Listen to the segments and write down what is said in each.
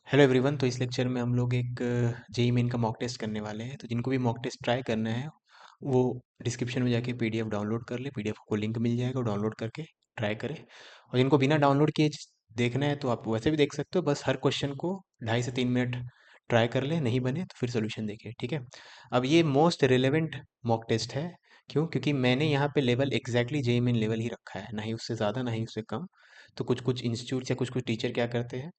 Hello everyone. तो इस lecture में हम लोग एक जेई मेन का मॉक टेस्ट करने वाले हैं। तो जिनको भी मॉक टेस्ट ट्राई करना है वो डिस्क्रिप्शन में जाके पीडीएफ डाउनलोड कर ले। पीडीएफ को लिंक मिल जाएगा, डाउनलोड करके ट्राई करें। और जिनको बिना डाउनलोड किए देखना है तो आप वैसे भी देख सकते हो। बस हर क्वेश्चन को 2.5 से 3 मिनट ट्राई कर ले, नहीं बने तो फिर सोल्यूशन देखिए, ठीक है। अब ये मोस्ट रिलेवेंट मॉक टेस्ट है। क्यों? क्योंकि मैंने यहाँ पे level exactly JEE main level ही रखा है, ना ही उससे ज़्यादा ना ही उससे कम। तो कुछ कुछ इंस्टीट्यूट या कुछ कुछ टीचर क्या करते हैं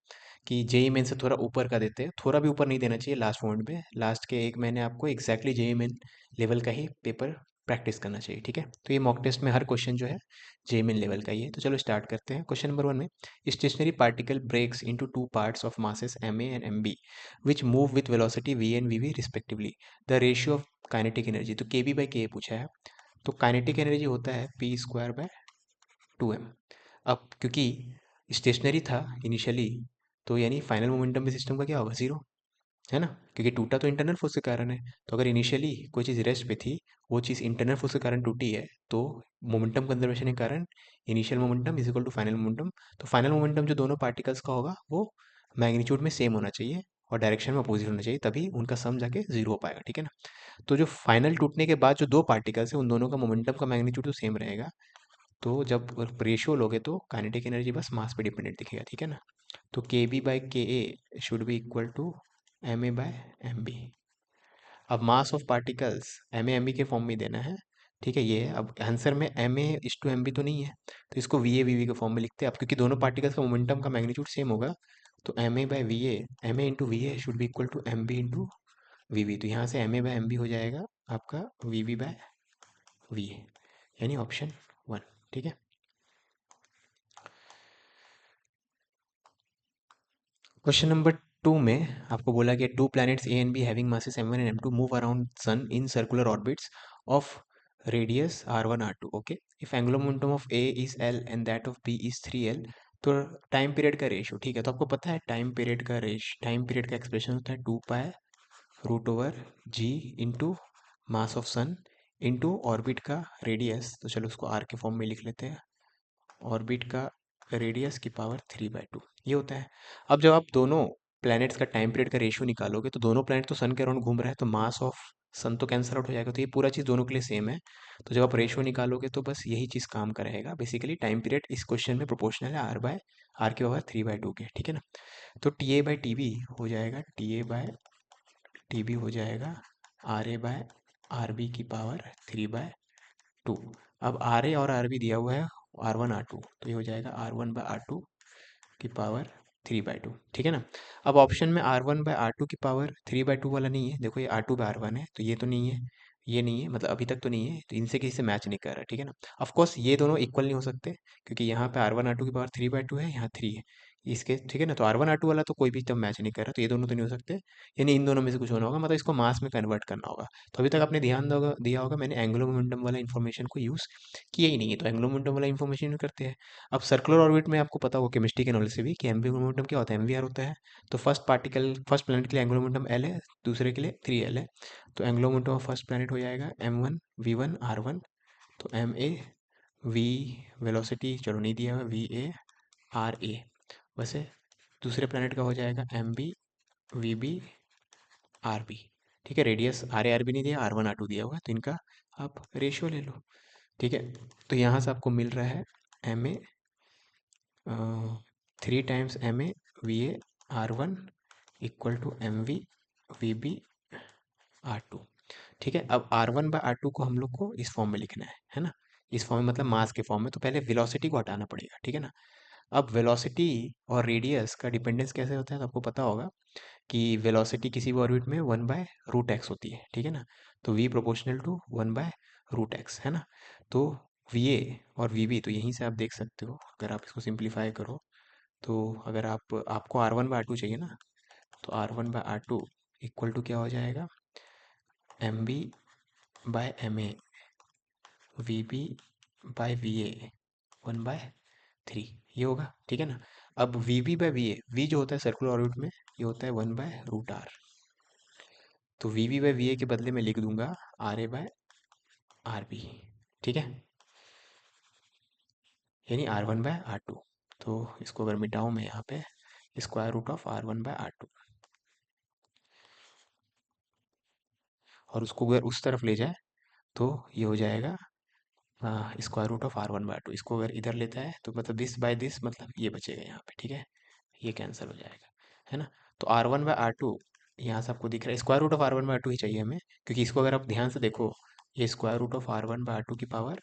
कि जेई मेन से थोड़ा ऊपर का देते हैं। थोड़ा भी ऊपर नहीं देना चाहिए। लास्ट मोमेंट में लास्ट के 1 महीने आपको एग्जैक्टली जेई मेन लेवल का ही पेपर प्रैक्टिस करना चाहिए, ठीक है। तो ये मॉक टेस्ट में हर क्वेश्चन जो है जेई मेन लेवल का ही है। तो चलो स्टार्ट करते हैं। क्वेश्चन नंबर 1 में, stationary particle breaks into two parts of masses M A and M B which move with velocity V and V V respectively. The ratio of kinetic energy. तो के B by के पूछा है। तो kinetic energy होता है P square by 2m। अब क्योंकि स्टेशनरी था इनिशियली, तो यानी फाइनल मोमेंटम भी सिस्टम का क्या होगा? जीरो, है ना। क्योंकि टूटा तो इंटरनल फोर्स के कारण है। तो अगर इनिशियली कोई चीज़ रेस्ट पे थी, वो चीज़ इंटरनल फोर्स के कारण टूटी है, तो मोमेंटम कंजर्वेशन के कारण initial momentum is equal to final momentum. तो फाइनल मोमेंटम जो दोनों पार्टिकल्स का होगा वो मैग्नीट्यूड में सेम होना चाहिए और डायरेक्शन में अपोजिट होना चाहिए, तभी उनका सम जाके जीरो हो पाएगा, ठीक है ना। तो जो फाइनल टूटने के बाद जो दो पार्टिकल्स है उन दोनों का मोमेंटम का मैग्नीट्यूड तो सेम रहेगा। तो जब रेशियो लोगे तो काइनेटिक एनर्जी बस मास पे डिपेंडेंट दिखेगा, ठीक है ना। तो के B by K A should be equal to M A by M B. अब mass of particles M A M B के फॉर्म में देना है, ठीक है। ये है। अब आंसर में एम ए इस टू एम बी तो नहीं है, तो इसको वी ए के फॉर्म में लिखते हैं। अब क्योंकि दोनों पार्टिकल्स का मोमेंटम का मैग्नीट्यूड सेम होगा, तो M A by V M A into V A should be equal to M B into V V. तो यहाँ से M A by M B हो जाएगा आपका V V by V A, यानी ऑप्शन 1, ठीक है। क्वेश्चन नंबर 2 में आपको बोला कि two planets A and B having masses m1 and m2 move around sun in circular orbits of radius r1 r2। Okay, if angular momentum of A is l and that of B is 3l, तो time period का ratio, ठीक है। तो आपको पता है time period का expression होता है 2 pi root over G into mass of sun into orbit का रेडियस। तो चलो उसको r के फॉर्म में लिख लेते हैं। ऑर्बिट का रेडियस की पावर 3/2 ये होता है। अब जब आप दोनों प्लैनेट्स का टाइम पीरियड का रेशियो निकालोगे तो दोनों प्लैनेट तो सन के अराउंड घूम रहा है, तो मास ऑफ सन तो कैंसिल आउट हो जाएगा। तो ये पूरा चीज़ दोनों के लिए सेम है। तो जब आप रेशियो निकालोगे तो बस यही चीज़ काम का रहेगा। बेसिकली टाइम पीरियड इस क्वेश्चन में प्रोपोर्शनल है आर की पावर 3/2 के, ठीक है ना। तो T A by T B हो जाएगा, T A by T B हो जाएगा R A by R B की पावर 3/2। अब आर ए और आर बी दिया हुआ है R1 R2, तो ये हो जाएगा R1/R2 की पावर 3/2, ठीक है ना। अब ऑप्शन में R1/R2 की पावर 3/2 वाला नहीं है। देखो ये R2/R1 है, तो ये तो नहीं है, ये नहीं है, मतलब अभी तक तो नहीं है, तो इनसे किसी से मैच नहीं कर रहा, ठीक है ना। ऑफ कोर्स ये दोनों इक्वल नहीं हो सकते, क्योंकि यहाँ पे R1 R2 की पावर 3/2 है, यहाँ 3 है इसके, ठीक है ना। तो R1 R2 वाला तो कोई भी तब मैच नहीं कर रहा, तो ये दोनों तो नहीं हो सकते। यानी इन दोनों में से कुछ होना होगा, मतलब इसको मास में कन्वर्ट करना होगा। तो अभी तक आपने ध्यान दिया होगा मैंने एंगुलर मोमेंटम वाला इन्फॉर्मेशन को यूज़ किया ही नहीं है, तो एंगुलर मोमेंटम वाला इन्फॉर्मेशन यूज करते हैं। अब सर्कुलर ऑर्बिट में आपको पता होगा केमिस्ट्री के नॉलेज से भी कि एंगुलर मोमेंटम क्या होता है, एमवीआर होता है। तो फर्स्ट प्लैनेट के लिए एंगुलर मोमेंटम एल है, दूसरे के लिए 3l है। तो angular momentum of first planet हो जाएगा m1 v1 r1। तो एम ए वी वेलोसिटी चलो नहीं दिया हुआ, वी ए आर ए। वैसे दूसरे प्लैनेट का हो जाएगा M B V B R B, ठीक है। रेडियस आर बी नहीं दिया, R1 R2 दिया हुआ है, तो इनका आप रेशियो ले लो, ठीक है। तो यहाँ से आपको मिल रहा है M A 3 times M A V A R1 equal to M V V B R2, ठीक है। अब R1/R2 को हम लोग को इस फॉर्म में लिखना है ना। इस फॉर्म में मतलब मास के फॉर्म में, तो पहले वेलोसिटी को हटाना पड़ेगा, ठीक है ना। अब वेलोसिटी और रेडियस का डिपेंडेंस कैसे होता है, तो आपको पता होगा कि वेलोसिटी किसी भी ऑर्बिट में 1/√x होती है, ठीक है ना। तो v प्रोपोर्शनल टू 1/√x, है ना। तो वी ए और वी बी तो यहीं से आप देख सकते हो। अगर आप इसको सिंप्लीफाई करो तो अगर आपको R1/R2 चाहिए ना, तो R1/R2 इक्वल टू क्या हो जाएगा, M B by M A V B by V A 1/3, ये होगा, ठीक है ना। अब V B by V A, V जो होता है सर्कुलर ऑर्बिट में ये होता है 1/√r। तो V B by V A के बदले में लिख दूंगा R A by R B, ठीक है, यानी R1/R2। तो इसको अगर मिटाऊँ मैं यहाँ पे, स्क्वायर रूट ऑफ R1/R2, और उसको अगर उस तरफ ले जाए तो ये हो जाएगा स्क्वायर रूट ऑफ R1/R2। इसको अगर इधर लेता है तो मतलब दिस बाय दिस, मतलब ये बचेगा यहाँ पे, ठीक है, ये कैंसिल हो जाएगा, है ना। तो R1/R2 यहाँ से आपको दिख रहा है, स्क्वायर रूट ऑफ R1/R2 ही चाहिए हमें, क्योंकि इसको अगर आप ध्यान से देखो, ये स्क्वायर रूट ऑफ R1/R2 की पावर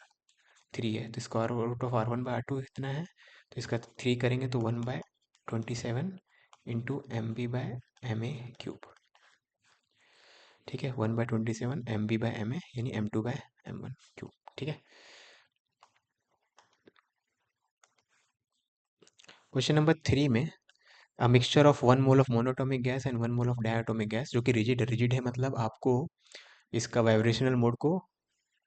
3 है, तो स्क्वायर रूट ऑफ R1/R2 कितना है, तो इसका 3 करेंगे तो 1/27 इंटू MB/MA क्यूब, ठीक है, 1/27 MB/MA यानी M2/M1 क्यूब, ठीक है। क्वेश्चन नंबर 3 में a mixture of 1 mole of monatomic gas and 1 mole of diatomic gas, जो कि रिजिड है, रिजिड है मतलब आपको इसका वाइब्रेशनल मोड को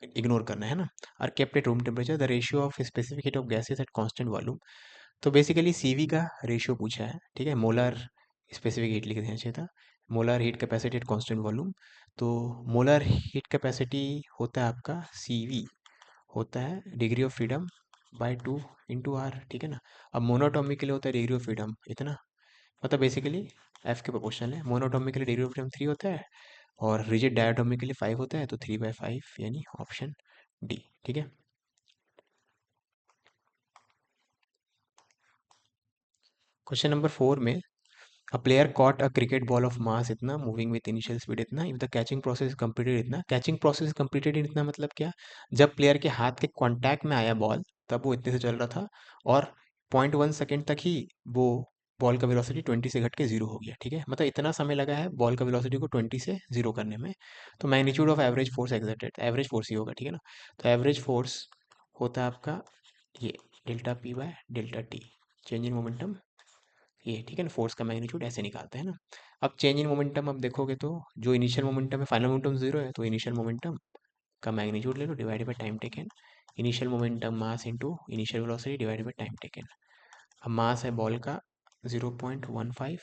इग्नोर करना है ना, are kept at room temperature, the ratio of specific heat of gases at constant volume. तो बेसिकली सीवी का रेशियो पूछा है, ठीक है, मोलर स्पेसिफिक हीट लिख देना चाहिए था, molar heat capacity at constant volume. तो मोलर हीट कैपेसिटी होता है आपका सीवी, होता है degree of freedom by 2 into R, ठीक है ना। अब मोनोटॉमिक के लिए होता है डिग्री ऑफ फ्रीडम इतना, मतलब बेसिकली एफ के प्रोपोर्शनल है, मोनोटॉमिक के लिए डिग्री ऑफ फ्रीडम 3 होता है, और रिजिड डायटोमिक के लिए 5 होता है, तो 3/5 यानी ऑप्शन डी, ठीक है। क्वेश्चन नंबर 4 में a player caught a cricket ball of mass इतना मूविंग विद इनिशियल स्पीड इतना, if the catching process completed इतना, कैचिंग प्रोसेस कंप्लीटेड इतना मतलब क्या, जब प्लेयर के हाथ के कांटेक्ट में आया बॉल तब वो इतने से चल रहा था, और 0.1 सेकेंड तक ही वो बॉल का वेलोसिटी 20 से घट के 0 हो गया, ठीक है, मतलब इतना समय लगा है बॉल का वेलोसिटी को 20 से 0 करने में। तो magnitude of average force exerted, average force ही होगा, ठीक है ना। तो एवरेज फोर्स होता है आपका ये delta P by delta T, change in momentum, ये ठीक है ना, फोर्स का मैग्नीट्यूड ऐसे निकालते हैं ना। अब चेंज इन मोमेंटम अब देखोगे तो जो इनिशियल मोमेंटम है, फाइनल मोमेंटम 0 है, तो इनिशियल मोमेंटम का मैग्नीट्यूड ले लो divided by time taken, initial momentum mass into initial velocity divided by time taken. अब मास है बॉल का 0.15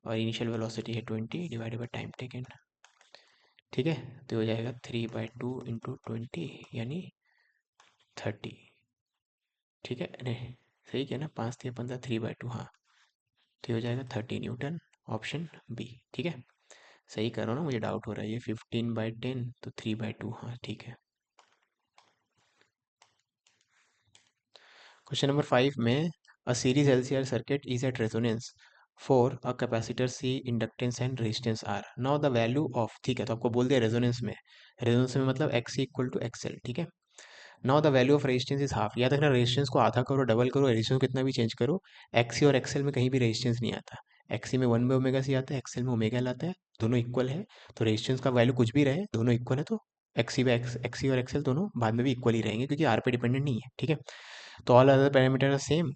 और इनिशियल वेलोसिटी है 20 डिवाइडेड बाय टाइम टेकन, ठीक है, तो हो जाएगा 3/2 इंटू 20 यानी 30, ठीक है, नहीं सही क्या ना, 5 3 15 3/2, हाँ, तो ये हो जाएगा 30 न्यूटन, ऑप्शन बी, ठीक है। सही कर रहा हूँ ना, मुझे डाउट हो रहा है, ये 15/10 तो 3/2, हाँ ठीक है। क्वेश्चन नंबर 5 में a series LCR circuit is at resonance for a capacitor C inductance and resistance R, now the value of, ठीक है, तो आपको बोल दिया रेजोनेंस में, रेजोनेंस में मतलब एक्स इक्वल टू एक्सएल, ठीक है। Now the value of resistance is half, याद रखना रेजिस्टेंस को आधा करो, डबल करो, रेजिस्टेंस को कितना भी चेंज करो, एक्सी और एक्सएल में कहीं भी रेजिस्टेंस नहीं आता, एक्सी में 1/ओमेगा सी आता है, एक्सएल में ओमेगा एल आता है, दोनों इक्वल है, तो रेजिस्टेंस का वैल्यू कुछ भी रहे, दोनों इक्वल है, तो एक्सी बाई एक्सी और एक्सएल दोनों बाद में भी इक्वल ही रहेंगे, क्योंकि आर पे डिपेंडेंट नहीं है, ठीक है। तो all other parameter are same,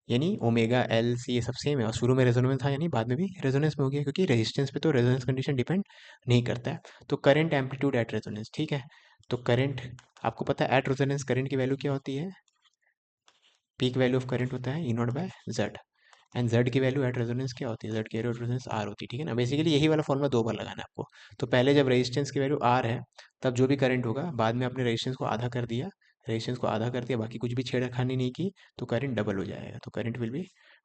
यानी ओमेगा एल सी ये सब सेम है, और शुरू में रेजोनेंस में था यानी बाद में भी रेजोनेंस में हो गया, क्योंकि रेजिस्टेंस पे तो रेजोनेंस कंडीशन डिपेंड नहीं करता है। तो करंट एम्पलीट्यूड एट रेजोनेंस, ठीक है, तो करंट आपको पता है एट रेजोनेंस करंट की वैल्यू क्या होती है, पीक वैल्यू ऑफ करंट होता है E naught by Z, and Z की वैल्यू एट रेजोनेंस क्या होती है, जेड की रेजोनेंस आर होती है, ठीक है ना। बेसिकली यही वाला फॉर्मूला 2 बार लगाना है आपको, तो पहले जब रेजिस्टेंस की वैल्यू आर है तब जो भी करंट होगा, बाद में आपने रेजिस्टेंस को आधा कर दिया, रेजिस्टेंस को आधा कर दिया, बाकी कुछ भी छेड़खानी नहीं की, तो करंट डबल हो जाएगा, तो current will be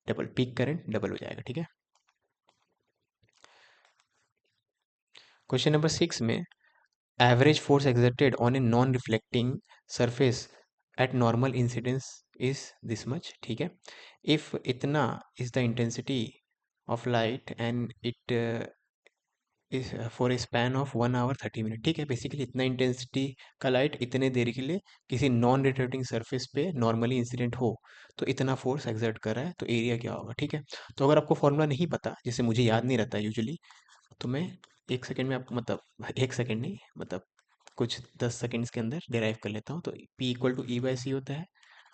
double, peak current double हो जाएगा, ठीक है। क्वेश्चन नंबर 6 में average force exerted on a non reflecting surface at normal incidence is this much, ठीक है, इफ इतना is the intensity of light and it is for a span of 1 hour 30 minute, ठीक है, basically इतना intensity का light इतने देर के लिए किसी नॉन रोटेटिंग सरफेस पे नॉर्मली इंसिडेंट हो, तो इतना फोर्स एक्सर्ट कर रहा है, तो एरिया क्या होगा, ठीक है। तो अगर आपको फॉर्मूला नहीं पता, जैसे मुझे याद नहीं रहता यूजुअली, तो मैं 1 सेकेंड में आपको, मतलब 1 सेकेंड नहीं, मतलब कुछ 10 सेकेंड्स के अंदर डिराइव कर लेता हूँ। तो P equal to E by C होता है।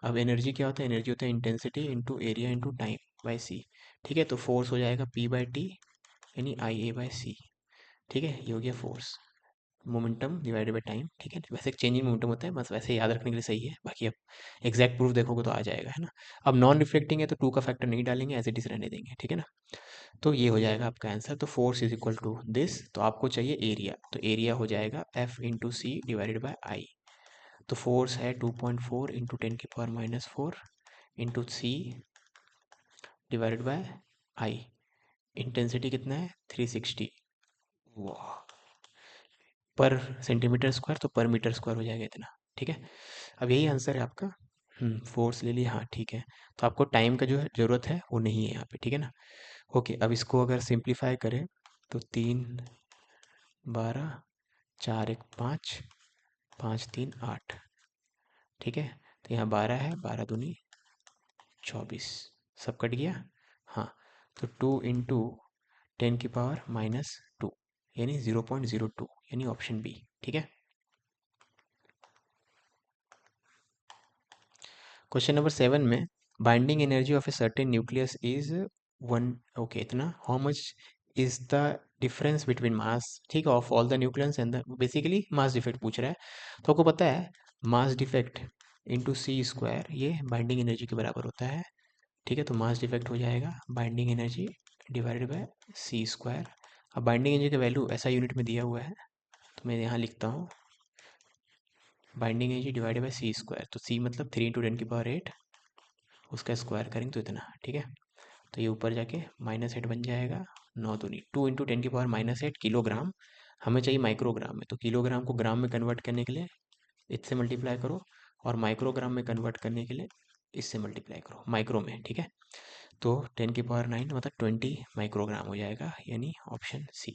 अब एनर्जी क्या होता है, एनर्जी होता है intensity into area into time by C, ठीक है, तो फोर्स हो जाएगा P/T यानी IA/C, ठीक है, ये हो गया force, momentum divided by time, ठीक है, वैसे एक चेंजिंग मोमेंटम होता है, बस वैसे याद रखने के लिए सही है, बाकी अब एग्जैक्ट प्रूफ देखोगे तो आ जाएगा, है ना। अब नॉन रिफ्लेक्टिंग है तो 2 का फैक्टर नहीं डालेंगे, एज इट इज रहने देंगे, ठीक है ना। तो ये हो जाएगा आपका आंसर, तो force is equal to this, तो आपको चाहिए एरिया, तो एरिया हो जाएगा F into C divided by I, तो फोर्स है 2.4 into 10⁻⁻⁴ into C divided by I. Intensity कितना है 360। वाह। पर सेंटीमीटर स्क्वायर तो पर मीटर स्क्वायर हो जाएगा इतना। ठीक है, अब यही आंसर है आपका। फोर्स ले लिया, हाँ ठीक है। तो आपको टाइम का जो है ज़रूरत है वो नहीं है यहाँ पे, ठीक है ना। ओके, अब इसको अगर सिंप्लीफाई करें तो 3 12, 4 1 5, 5 3 8। ठीक है, तो यहाँ 12 है, 12 दूनी 24। सब कट गया। हाँ, तो 2 × 10⁻⁻², यानी 0.02, यानी ऑप्शन बी। ठीक है। क्वेश्चन नंबर 7 में binding energy of a certain nucleus is 1। Okay, इतना। How much is the difference between mass, ठीक है, of all the nucleus and the, basically mass defect पूछ रहा है। तो आपको पता है mass defect into C square ये बाइंडिंग एनर्जी के बराबर होता है। ठीक है, तो मास डिफेक्ट हो जाएगा binding energy divided by C square. अब बाइंडिंग एनर्जी का वैल्यू ऐसा यूनिट में दिया हुआ है, तो मैं यहाँ लिखता हूँ binding energy divided by C square. तो सी मतलब 3 × 10⁸, उसका स्क्वायर करेंगे तो इतना। ठीक है, तो ये ऊपर जाके -8 बन जाएगा। 9 दूनी 2 × 10⁻⁸ किलोग्राम। हमें चाहिए माइक्रोग्राम में, तो किलोग्राम को ग्राम में कन्वर्ट करने के लिए इससे मल्टीप्लाई करो, और माइक्रोग्राम में कन्वर्ट करने के लिए इससे मल्टीप्लाई करो माइक्रो में। ठीक है, तो 10⁹ मतलब 20 माइक्रोग्राम हो जाएगा, यानी ऑप्शन सी।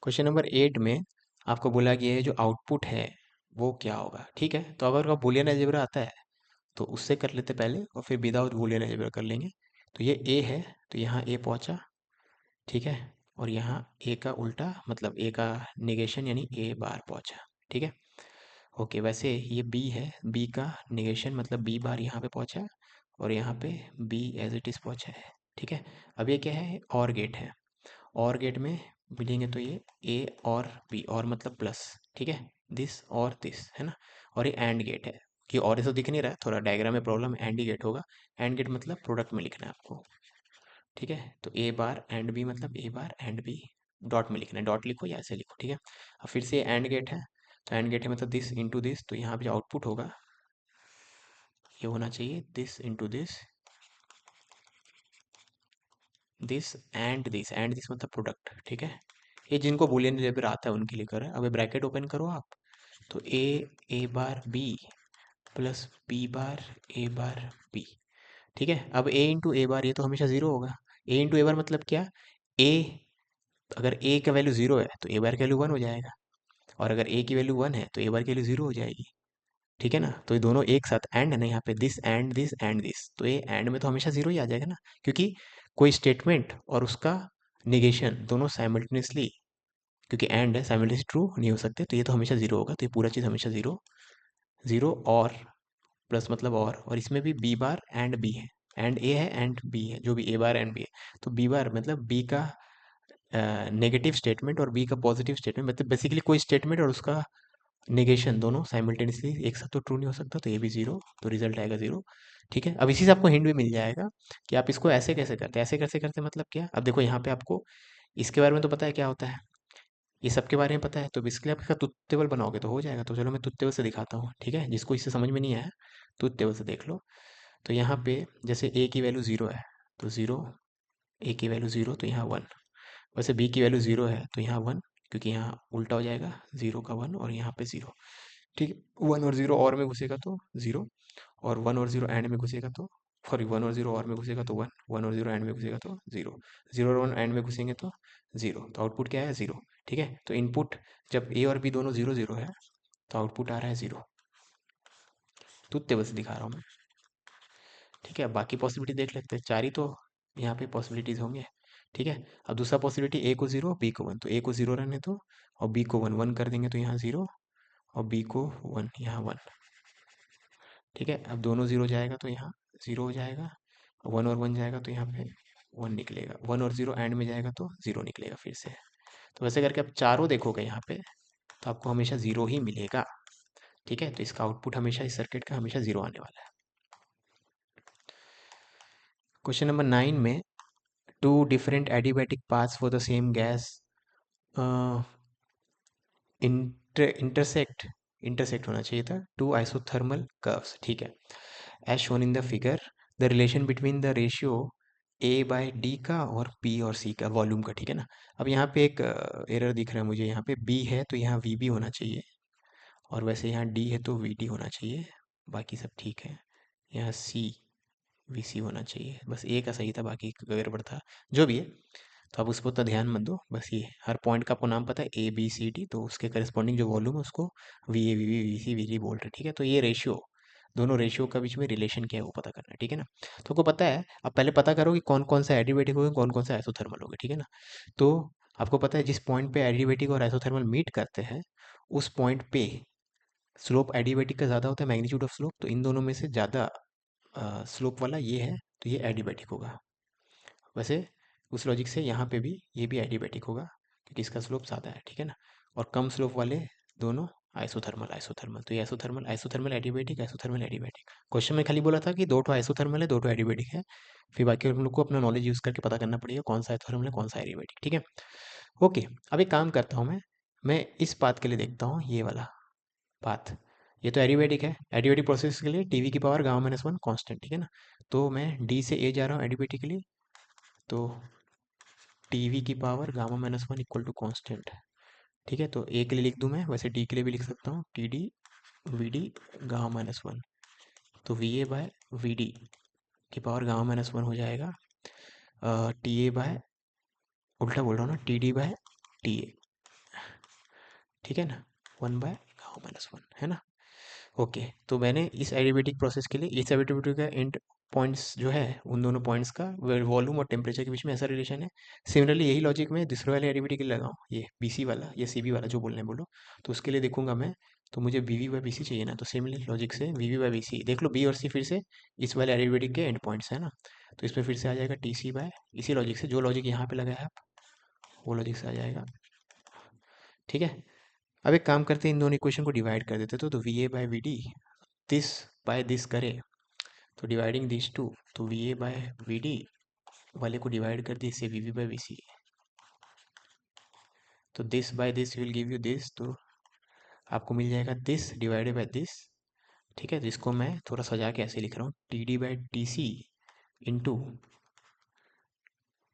क्वेश्चन नंबर 8 में आपको बोला गया है जो आउटपुट है वो क्या होगा। ठीक है, तो अगर आपको बूलियन अलजेब्रा आता है तो उससे कर लेते पहले, और फिर विदाउट बूलियन अलजेब्रा कर लेंगे। तो ये ए है, तो यहाँ ए पहुँचा। ठीक है, और यहाँ ए का उल्टा मतलब ए का निगेशन यानी ए बार पहुँचा। ठीक है, ओके। वैसे ये बी है, बी का निगेशन मतलब बी बार यहाँ पे पहुँचा, और यहाँ पे बी एज इट इज़ पहुँचा है। ठीक है, अब ये क्या है, और गेट है। और गेट में मिलेंगे तो ये ए और बी, और मतलब प्लस। ठीक है, दिस और दिस है ना। और ये एंड गेट है, कि और ऐसा दिख नहीं रहा है, थोड़ा डायग्राम में प्रॉब्लम है, एंड ही गेट होगा। एंड गेट मतलब प्रोडक्ट में लिखना है आपको। ठीक है, तो ए बार एंड बी मतलब ए बार एंड बी, डॉट में लिखना है, डॉट लिखो या ऐसे लिखो। ठीक है, अब फिर से एंड गेट है, तो एंड गेट है मतलब दिस इंटू दिस, तो यहाँ पे जो आउटपुट होगा ये होना चाहिए this into this, this and this मतलब प्रोडक्ट। ठीक है, ये जिनको बूलियन अलजेब्रा पर आता है उनके लिए कर रहा है। अब ये ब्रैकेट ओपन करो आप, तो ए बार बी प्लस बी बार ए बार बी। ठीक है, अब ए इंटू ए बार ये तो हमेशा ज़ीरो होगा। ए इंटू ए बार मतलब क्या, ए, अगर ए का वैल्यू ज़ीरो है तो ए बार की वैल्यू 1 हो जाएगा, और अगर ए की वैल्यू 1 है तो ए बार की वैल्यू 0 हो जाएगी। ठीक है ना, तो ये दोनों एक साथ एंड है ना, यहाँ पे this and this and this, तो ये एंड में तो हमेशा 0 ही आ जाएगा ना, क्योंकि कोई स्टेटमेंट और उसका निगेशन दोनों साइमल्टेनियसली, क्योंकि एंड है साइमल्टेनियसली ट्रू नहीं हो सकते, तो ये तो हमेशा 0 होगा, तो ये पूरा चीज़ हमेशा 0 0। और प्लस मतलब और इसमें भी बी बार एंड बी है, एंड ए है एंड बी है, जो भी ए बार एंड बी है, तो बी बार मतलब बी का नेगेटिव स्टेटमेंट और बी का पॉजिटिव स्टेटमेंट, मतलब बेसिकली कोई स्टेटमेंट और उसका नेगेशन दोनों साइमल्टेनियसली एक साथ तो ट्रू नहीं हो सकता, तो ये भी 0, तो रिजल्ट आएगा 0। ठीक है, अब इसी से आपको हिंट भी मिल जाएगा कि आप इसको ऐसे कैसे करते हैं। ऐसे कैसे करते हैं मतलब क्या, अब देखो यहाँ पे आपको इसके बारे में तो पता है क्या होता है, ये सब के बारे में पता है, तो इसके लिए आप इसका ट्रुथ टेबल बनाओगे तो हो जाएगा। तो चलो मैं ट्रुथ टेबल से दिखाता हूँ। ठीक है, जिसको इससे समझ में नहीं आया ट्रुथ टेबल से देख लो। तो यहाँ पे जैसे ए की वैल्यू 0 है तो 0, ए की वैल्यू 0 तो यहाँ 1। वैसे बी की वैल्यू 0 है तो यहाँ 1, क्योंकि यहाँ उल्टा हो जाएगा, 0 का 1 और यहाँ पे 0। ठीक है, 1 और 0 और में घुसेगा तो 0, और 1 और 0 एंड में घुसेगा तो, सॉरी 1 और 0 और में घुसेगा तो 1, 1 और 0 एंड में घुसेगा तो 0, 0 और 1 एंड में घुसेंगे तो 0, तो आउटपुट क्या है 0। ठीक है, तो इनपुट जब ए और बी दोनों 0 0 है तो आउटपुट आ रहा है 0। तो टेबल से दिखा रहा हूँ मैं। ठीक है, बाकी पॉसिबिलिटी देख लेते हैं, 4 ही तो यहाँ पे पॉसिबिलिटीज़ होंगे। ठीक है, अब दूसरा पॉसिबिलिटी ए को 0 बी को 1, तो ए को 0 रहने दो और बी को 1 1 कर देंगे तो यहाँ 0, और बी को 1 यहाँ 1। ठीक है, अब दोनों 0 जाएगा तो यहाँ 0 हो जाएगा, 1 और 1 जाएगा तो यहाँ पे 1 निकलेगा, 1 और 0 एंड में जाएगा तो 0 निकलेगा फिर से। तो वैसे करके आप चारों देखोगे यहाँ पे तो आपको हमेशा 0 ही मिलेगा। ठीक है, तो इसका आउटपुट हमेशा इस सर्किट का हमेशा 0 आने वाला है। क्वेश्चन नंबर 9 में two different adiabatic paths for the same gas intersect intersect होना चाहिए था टू आइसोथर्मल कर्व्स। ठीक है, as shown in the figure the relation between the ratio A by D का और पी और सी का वॉल्यूम का, ठीक है ना। अब यहाँ पे एक एरर दिख रहा है मुझे, यहाँ पे बी है तो यहाँ वी बी होना चाहिए, और वैसे यहाँ डी है तो वी डी होना चाहिए, बाकी सब ठीक है। यहाँ सी वी सी होना चाहिए, बस ए का सही था, बाकी गड़बड़ था, जो भी है। तो आप उस पर उतना ध्यान मत दो, बस ये हर पॉइंट का आपको नाम पता है, ए बी सी डी, तो उसके करस्पॉन्डिंग जो वॉल्यूम है उसको V A V B V C V D बोल रहे हैं, ठीक है। तो ये रेशियो, दोनों रेशियो का बीच में रिलेशन क्या है वो पता करना है, ठीक है ना। तो आपको पता है, अब पहले पता करो कि कौन कौन सा एडिबेटिक होगा, कौन कौन सा आइसोथर्मल होगा, ठीक है ना। तो आपको पता है जिस पॉइंट पे एडिबेटिक और आइसोथर्मल मीट करते हैं, उस पॉइंट पे स्लोप एडिबेटिक का ज़्यादा होता है, मैग्नीट्यूड ऑफ स्लोप, तो इन दोनों में से ज़्यादा स्लोप वाला ये है, तो ये एडिबेटिक होगा। वैसे उस लॉजिक से यहाँ पे भी ये भी एडिबेटिक होगा, क्योंकि इसका स्लोप ज़्यादा है, ठीक है ना। और कम स्लोप वाले दोनों आइसोथर्मल आइसोथर्मल, तो ये आइसोथर्मल आइसोथर्मल एडिबेटिक आइसोथर्मल एडिबेटिक। क्वेश्चन में खाली बोला था कि दो ठो आइसोथर्मल है, दो ठो एडिबेटिक है, फिर बाकी हम लोग को अपना नॉलेज यूज़ करके पता करना पड़ेगा कौन सा आइसोथर्मल है कौन सा एडिबेटिक, ठीक है। ओके, अब एक काम करता हूँ मैं इस पाथ के लिए देखता हूँ, ये वाला पाथ, ये तो एडिबेटिक है, एडिबेटिक प्रोसेस के लिए टीवी की power gamma minus one constant, ठीक है ना। तो मैं डी से ए जा रहा हूँ एडिबेटिक के लिए, तो टीवी की power gamma minus one equal to constant, ठीक है। तो ए के लिए लिख दूँ मैं, वैसे डी के लिए भी लिख सकता हूँ, T D V D gamma minus one, तो V A by V D की पावर गामा माइनस वन हो जाएगा, टी ए बाय, उल्टा बोल रहा हूँ ना, T D by T A, ठीक है ना, one by gamma minus one, है ना। ओके, तो मैंने इस एडिबेटिक प्रोसेस के लिए इस एडिबेटिक का एंड पॉइंट्स जो है, उन दोनों पॉइंट्स का वॉल्यूम और टेम्परेचर के बीच में ऐसा रिलेशन है। सिमिलरली यही लॉजिक मैं दूसरे वाले एडिबिलिटी के लिए लगाऊँ, ये बीसी वाला या सीबी वाला जो बोलने बोलो, तो उसके लिए देखूंगा मैं, तो मुझे वी बाई बी सी चाहिए ना, तो सिमिलर लॉजिक से वी बाई बी सी देख लो, बी और सी फिर से इस वाले एडिबिलिटी के एंड पॉइंट्स है ना, तो इसमें फिर से आ जाएगा टी सी बाय, इसी लॉजिक से जो लॉजिक यहाँ पे लगाया है आप, वो लॉजिक से आ जाएगा, ठीक है। अब एक काम करते हैं, इन दोनों इक्वेशन को डिवाइड कर देते, तो V A by V D this by this करें, तो डिवाइडिंग दिस टू, तो V A by V D वाले को डिवाइड कर दिए इससे V V by V C, तो this by this will give you this, तो आपको मिल जाएगा दिस डिवाइडेड बाय दिस, ठीक है। तो इसको मैं थोड़ा सजा के ऐसे लिख रहा हूँ, T D by T C into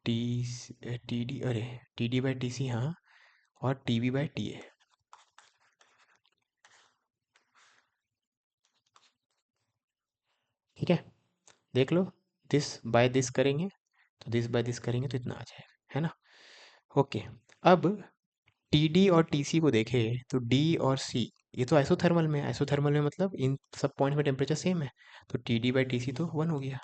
T T D, अरे T D by T C, हाँ, और T V by T A, ठीक है। देख लो, दिस बाय दिस करेंगे, तो दिस बाय दिस करेंगे तो इतना आ जाएगा, है ना। ओके, अब टी डी और टी सी को देखें, तो डी और सी ये तो आइसोथर्मल में, आइसोथर्मल में मतलब इन सब पॉइंट में टेम्परेचर सेम है, तो T D by T C तो वन हो गया।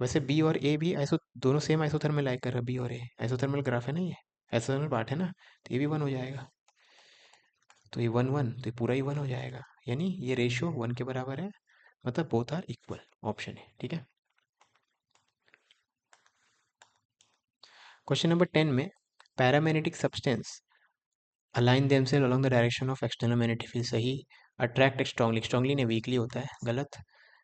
वैसे बी और ए भी आइसो, दोनों सेम आइसोथर्मल लाइक कर रहा है, बी और ए आइसोथर्मल ग्राफ है ना, ये आइसोथर्मल पार्ट है ना, तो ये भी वन हो जाएगा, तो ये वन वन, तो ये पूरा ही वन हो जाएगा, यानी ये रेशियो वन के बराबर है, मतलब बोथ आर इक्वल, ऑप्शन है, ठीक है। क्वेश्चन नंबर 10 में, paramagnetic substance align themselves along the direction of external magnetic field, सही। अट्रैक्ट स्ट्रांगली, स्ट्रांगली ने वीकली होता है, गलत।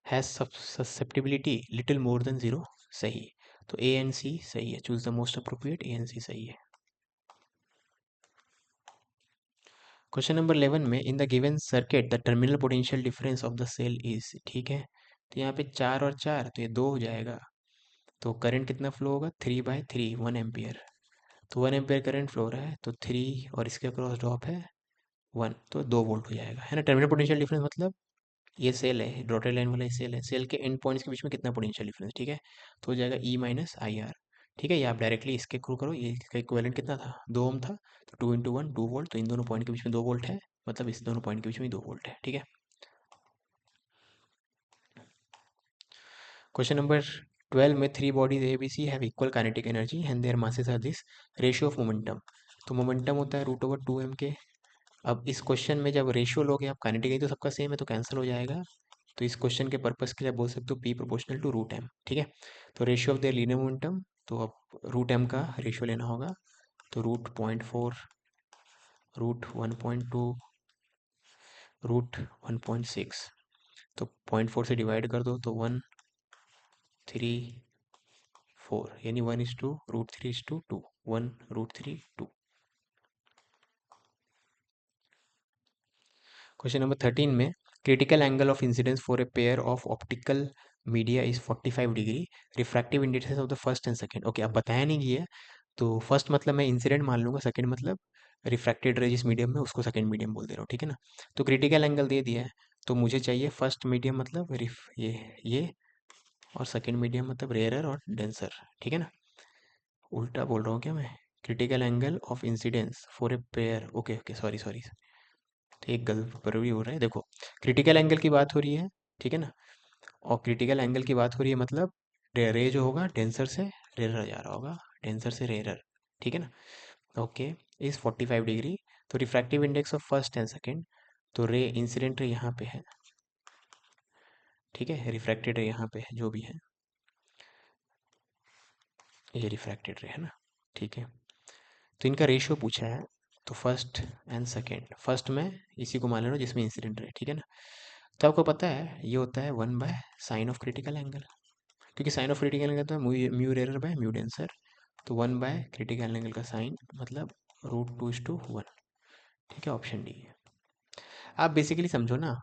Has susceptibility little more than zero, सही। तो ए एंड सी सही है, choose the most appropriate, A and C सही है। क्वेश्चन नंबर 11 में, in the given circuit the terminal potential difference of the cell is, ठीक है। तो यहाँ पे चार और चार, तो ये दो हो जाएगा, तो करंट कितना फ्लो होगा, three by three, one ampere, तो वन एम्पियर करंट फ्लो हो रहा है, तो थ्री और इसके अक्रॉस ड्रॉप है वन, तो दो वोल्ट हो जाएगा, है ना। टर्मिनल पोटेंशियल डिफरेंस मतलब ये सेल है, डॉटेड लाइन वाला ये सेल है, सेल के एंड पॉइंट्स के बीच में कितना पोटेंशियल डिफरेंस, ठीक है। तो हो जाएगा ई माइनस आई आर, ठीक है। ये आप डायरेक्टली इसके थ्रू करो, ये इसका इक्विवेलेंट कितना था, दो ओम था, तो two into one two volt, तो इन दोनों पॉइंट के बीच में दो वोल्ट है, मतलब इस दोनों पॉइंट के बीच में दो वोल्ट है, ठीक है। क्वेश्चन नंबर 12 में, three bodies A B C have equal kinetic energy and their masses are this, ratio of momentum, तो मोमेंटम होता है रूट ओवर टू एम के। अब इस क्वेश्चन में जब रेशियो लोगे आप, काइनेटिक तो सबका सेम है तो कैंसिल हो जाएगा, तो इस क्वेश्चन के पर्पस के लिए आप बोल सकते हो P proportional to root M, ठीक है। तो ratio of the linear momentum, तो अब रूट एम का रेशियो लेना होगा, तो root point four, root one point two, root one point six, तो पॉइंट फोर से डिवाइड कर दो, तो वन थ्री फोर, यानी one is to root three is to two, one root three two. Question number 13 में, critical angle of incidence for a pair of optical media is 45 degree, refractive index of the first and second. Okay, अब बताया नहीं गया है, तो first मतलब मैं incident मान लूंगा, सेकंड मतलब रिफ्रैक्टेड रे जिस मीडियम में, उसको सेकंड मीडियम बोल दे रहा हूँ, ठीक है ना। तो क्रिटिकल एंगल दे दिया है, तो मुझे चाहिए फर्स्ट मीडियम मतलब रिफ ये और सेकंड मीडियम मतलब रेयरर और डेंसर, ठीक है ना। उल्टा बोल रहा हूँ क्या मैं? Critical angle of incidence for a pair, okay okay, sorry sorry, तो एक गलत पर भी हो रहा है, देखो क्रिटिकल एंगल की बात हो रही है, ठीक है ना। और क्रिटिकल एंगल की बात हो रही है मतलब रे जो होगा डेंसर से रेरर जा रहा होगा, डेंसर से रेरर, ठीक है ना। ओके, इज 45 डिग्री, तो refractive index of first and second, तो रे इंसिडेंट रे यहाँ पे है, ठीक है, रिफ्रैक्टेड रे यहाँ पे है, जो भी है ये रिफ्रैक्टेड रे है ना, ठीक है। तो इनका रेशियो पूछा है, तो फर्स्ट एंड सेकंड, फर्स्ट में इसी को मान लेना जिसमें इंसिडेंट रे, ठीक है ना। तो आपको पता है ये होता है 1/sin ऑफ क्रिटिकल एंगल, क्योंकि साइन ऑफ क्रिटिकल एंगल तो है mu rarer by mu denser, तो 1/क्रिटिकल एंगल का साइन मतलब √2:1, ठीक है, ऑप्शन डी है। आप बेसिकली समझो ना,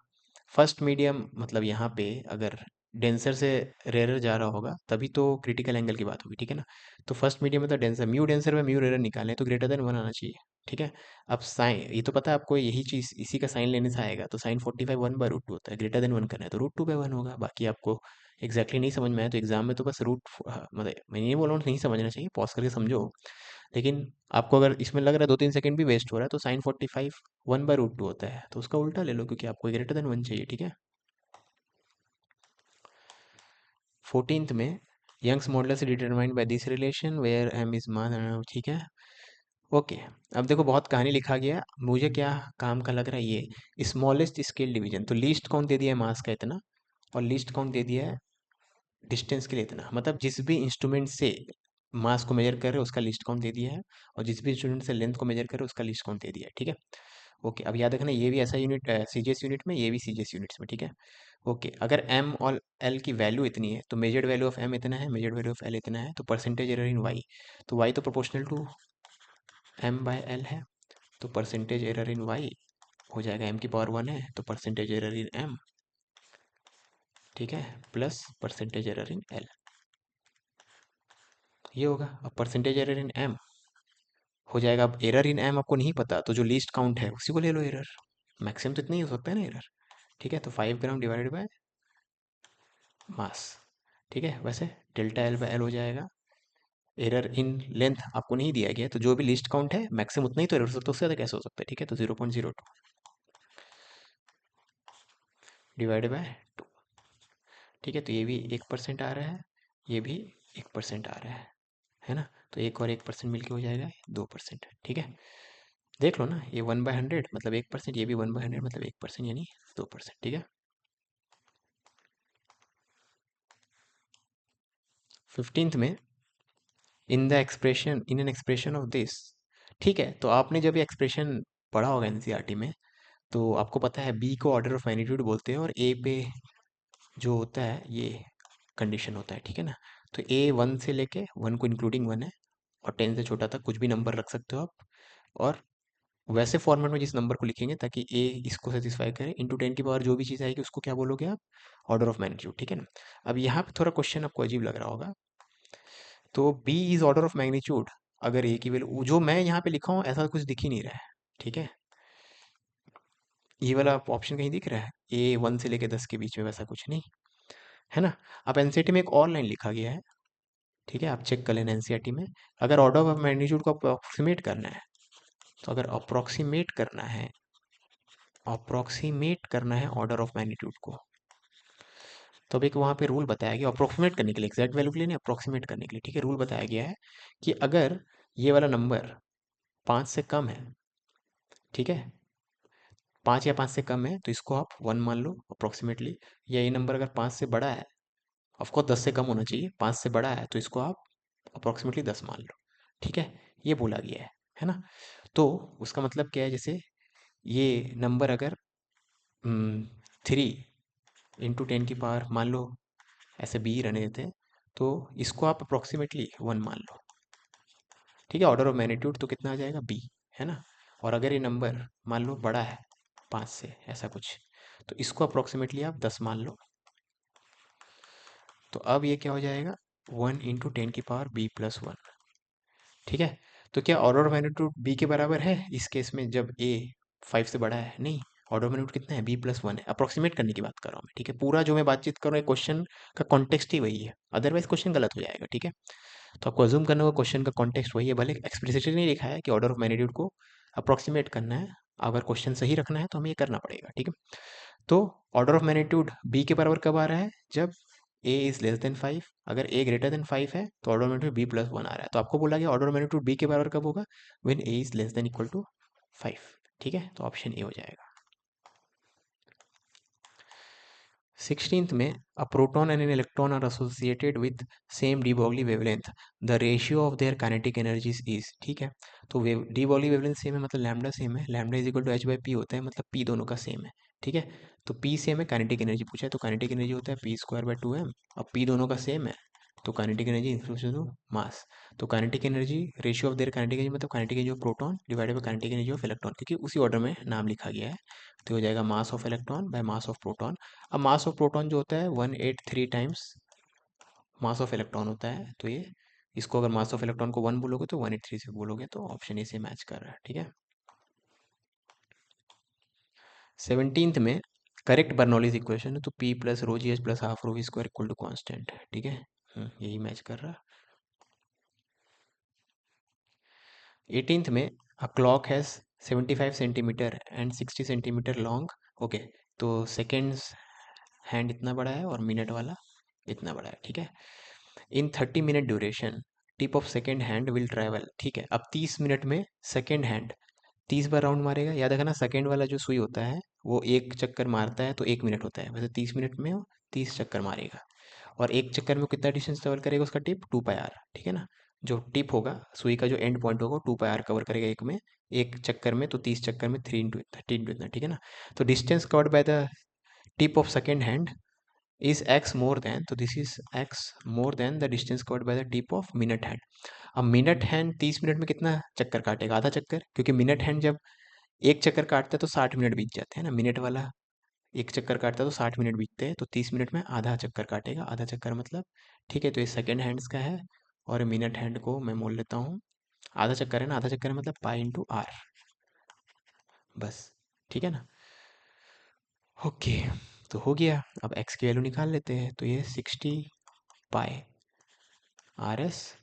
फर्स्ट मीडियम मतलब यहाँ पे अगर डेंसर से रेरर जा रहा होगा तभी तो क्रिटिकल एंगल की बात होगी, ठीक है ना। तो फर्स्ट मीडियम में तो डेंसर में म्यू रेरर निकालें तो ग्रेटर देन 1 आना चाहिए, ठीक है। अब साइन, ये तो पता है आपको, यही चीज़ इसी का साइन लेने से आएगा, तो साइन 45 1/√2 होता है, ग्रेटर देन 1 करना है तो √2/1 होगा। बाकी आपको एग्जैक्टली नहीं समझ में आया तो एग्जाम में तो बस मतलब मैं ये बोल रहा हूँ नहीं समझना चाहिए, पॉज करके समझो। लेकिन आपको अगर इसमें लग रहा है 2-3 सेकंड भी वेस्ट हो रहा है, तो साइन 45 1/√2 होता है, तो उसका उल्टा ले लो, क्योंकि आपको ग्रेटर देन 1 चाहिए, ठीक है। 14th में Young's modulus determined by this relation where M is मान, ठीक है। ओके, अब देखो बहुत कहानी लिखा गया है, मुझे क्या काम का लग रहा है, ये स्मॉलेस्ट स्केल डिवीजन, तो लीस्ट काउंट दे दिया है मास का इतना, और लीस्ट काउंट दे दिया है डिस्टेंस के लिए इतना, मतलब जिस भी इंस्ट्रूमेंट से मास को मेजर कर रहे हैं उसका लिस्ट काउंट दे दिया है, और जिस भी इंस्ट्रूमेंट से लेंथ को मेजर कर रहे हैं उसका लिस्ट काउंट दे दिया है, ठीक है। ओके, अब याद रखना ये भी ऐसा यूनिट सीजीएस यूनिट में, ये भी सीजीएस यूनिट्स में, ठीक है। ओके, अगर एम और एल की वैल्यू इतनी है तो मेजर्ड वैल्यू ऑफ एम इतना है, मेजर्ड वैल्यू ऑफ एल इतना है, तो परसेंटेज एरर इन वाई, तो वाई तो प्रोपोर्शनल टू m/l है, तो परसेंटेज एरर इन वाई हो जाएगा m⁻1 है तो परसेंटेज एरर इन m, ठीक है, plus percentage error in l, ये होगा। अब परसेंटेज एरर इन m हो जाएगा, अब एरर इन m आपको नहीं पता तो जो लीस्ट काउंट है उसी को ले लो एरर, मैक्सिमम तो इतना ही हो सकता है ना एरर, ठीक है। तो 5 ग्राम डिवाइडेड बाय मास, ठीक है। वैसे डेल्टा l/l हो जाएगा, एरर इन लेंथ आपको नहीं दिया गया, तो जो भी लिस्ट काउंट है मैक्सिमम उतना ही तो एरर हो सकता है, उससे ज़्यादा कैसे हो सकता है, ठीक है। तो 0.02 डिवाइडेड बाय 2, ठीक है। तो ये भी 1% आ रहा है, ये भी 1% आ रहा है ना। तो एक और 1% मिलके हो जाएगा 2%, ठीक है। देख लो ना, ये 1/100 मतलब 1%, ये भी 1/100 मतलब 1% यानी 2%, ठीक है। 15th में in an expression of this, ठीक है। तो आपने जब ये एक्सप्रेशन पढ़ा होगा एनसीईआरटी में, तो आपको पता है बी को ऑर्डर ऑफ मैग्नीट्यूड बोलते हैं और ए पे जो होता है ये कंडीशन होता है, ठीक है ना। तो ए 1 से लेके 1 को इंक्लूडिंग 1 है, और 10 से छोटा तक कुछ भी नंबर रख सकते हो आप, और वैसे फॉर्मेट में जिस नंबर को लिखेंगे ताकि ए इसको सेटिस्फाई करे, इंटू 10 की पावर जो भी चीज़ आएगी उसको क्या बोलोगे आप, ऑर्डर ऑफ मैग्नीट्यूड, ठीक है ना। अब यहाँ पे थोड़ा क्वेश्चन आपको अजीब लग रहा होगा, तो B is order of magnitude, अगर ए की वैल्यू जो मैं यहाँ पे लिखा हूँ ऐसा कुछ दिख ही नहीं रहा है, ठीक है। ये वाला ऑप्शन कहीं दिख रहा है ए 1 से लेके 10 के बीच में, वैसा कुछ नहीं है ना। अब एनसीईआरटी में एक और लाइन लिखा गया है, ठीक है, आप चेक कर लेना एनसीईआरटी में, अगर ऑर्डर ऑफ मैग्नीट्यूड को अप्रोक्सीमेट करना है, तो अगर अप्रोक्सीमेट करना है ऑर्डर ऑफ मैग्नीट्यूड को, तो अब एक वहाँ पे रूल बताया गया अप्रोक्सीमेट करने के लिए, एग्जैक्ट वैल्यू के लिए नहीं, अप्रोक्सीमेट करने के लिए, ठीक है। रूल बताया गया है कि अगर ये वाला नंबर 5 से कम है, ठीक है, 5 या 5 से कम है तो इसको आप 1 मान लो अप्रोक्सीमेटली, या ये नंबर अगर 5 से बड़ा है, ऑफकोर्स 10 से कम होना चाहिए, 5 से बड़ा है तो इसको आप अप्रोक्सीमेटली 10 मान लो, ठीक है। ये बोला गया है ना। तो उसका मतलब क्या है, जैसे ये नंबर अगर 3 × 10 की पावर मान लो ऐसे बी रहने देते हैं, तो इसको आप अप्रोक्सीमेटली 1 मान लो, ठीक है। ऑर्डर ऑफ मैग्नीट्यूड तो कितना आ जाएगा बी, है ना। और अगर ये नंबर मान लो बड़ा है 5 से, ऐसा कुछ, तो इसको अप्रोक्सीमेटली आप 10 मान लो। तो अब ये क्या हो जाएगा, 1 × 10⁻⁵ ठीक है। तो क्या ऑर्डर ऑफ मैग्नीट्यूड बी के बराबर है इस केस में, जब ए 5 से बड़ा है? नहीं, ऑर्डर ऑफ मैग्नीट्यूड कितना है, b+1 है। अप्रोक्सीमेट करने की बात कर रहा हूँ मैं, ठीक है। पूरा जो मैं बातचीत कर रहा हूँ क्वेश्चन का कॉन्टेक्स्ट ही वही है, अदरवाइज क्वेश्चन गलत हो जाएगा, ठीक है। तो आपको अज्यूम करना होगा क्वेश्चन का कॉन्टेक्स्ट वही है, भले एक्सप्लिसिटली नहीं लिखा है कि ऑर्डर ऑफ मैग्नीट्यूड को अप्रोक्सीमेट करना है। अगर क्वेश्चन सही रखना है तो हमें ये करना पड़ेगा, ठीक है। तो ऑर्डर ऑफ मैग्नीट्यूड बी के बराबर कब आ रहा है, जब ए इज लेस देन 5। अगर ए ग्रेटर देन 5 है तो ऑर्डर ऑफ मैग्नीट्यूड b+1 आ रहा है। तो आपको बोला गया ऑर्डर ऑफ मैग्नीट्यूड बी के बराबर कब होगा, when A is less than equal to 5, ठीक है। तो ऑप्शन ए हो जाएगा। 16th में a proton and an electron are associated with same de Broglie wavelength, the ratio of their kinetic energies is, ठीक है। तो wave de Broglie wavelength same है मतलब लैम्डा सेम है, lambda is equal to h/p होता है, मतलब p दोनों का सेम है, ठीक है। तो p सेम है, काइनेटिक एनर्जी पूछा है, तो काइनेटिक एनर्जी होता है p²/2m। अब p दोनों का सेम है तो kinetic energy equal to mass. तो kinetic energy ratio of their kinetic energy मतलब kinetic energy of proton divided by kinetic energy of electron, क्योंकि उसी ऑर्डर में नाम लिखा गया है। तो हो जाएगा mass of electron by mass of proton. अब मास ऑफ प्रोटॉन जो होता है 183 टाइम्स मास ऑफ इलेक्ट्रॉन होता है, तो ये इसको अगर मास ऑफ इलेक्ट्रॉन को 1 बोलोगे तो 183 से बोलोगे, तो ऑप्शन ए से मैच कर रहा है, ठीक है। 17th में करेक्ट बर्नौलीज इक्वेशन है, तो p plus rho G H plus half rho V square equal to constant, ठीक है। यही मैच कर रहा है। 18th में a clock has 75 centimetre and 60 centimetre long, okay. तो सेकेंड्स हैंड इतना बड़ा है और मिनट वाला इतना बड़ा है, ठीक है। इन 30 minute duration tip of second hand will travel, ठीक है। अब 30 मिनट में सेकेंड हैंड 30 बार राउंड मारेगा। याद रखना सेकेंड वाला जो सुई होता है वो एक चक्कर मारता है तो 1 मिनट होता है, वैसे 30 मिनट में वो 30 चक्कर मारेगा। और एक चक्कर में वो कितना डिस्टेंस कवर करेगा उसका टिप, 2πr, ठीक है ना। जो टिप होगा सुई का जो एंड पॉइंट होगा 2πr कवर करेगा एक चक्कर में, तो 30 चक्कर में 3 × 30 इतना, ठीक है ना। तो distance covered by the tip of second hand is x more than, तो this is x more than the distance covered by the tip of minute hand. अब मिनट हैंड 30 मिनट में कितना चक्कर काटेगा, आधा चक्कर, क्योंकि मिनट हैंड जब एक चक्कर काटता है तो 60 मिनट बीत जाते हैं ना। मिनट वाला एक चक्कर काटता है तो 60 मिनट बीतते हैं, तो 30 मिनट में आधा चक्कर काटेगा, आधा चक्कर मतलब, ठीक है। तो ये सेकेंड हैंड्स का है और मिनट हैंड को मैं मोल लेता हूँ, आधा चक्कर है ना, आधा चक्कर है मतलब π × r, बस, ठीक है ना। ओके, तो हो गया। अब x की वैल्यू निकाल लेते हैं, तो ये 60π/s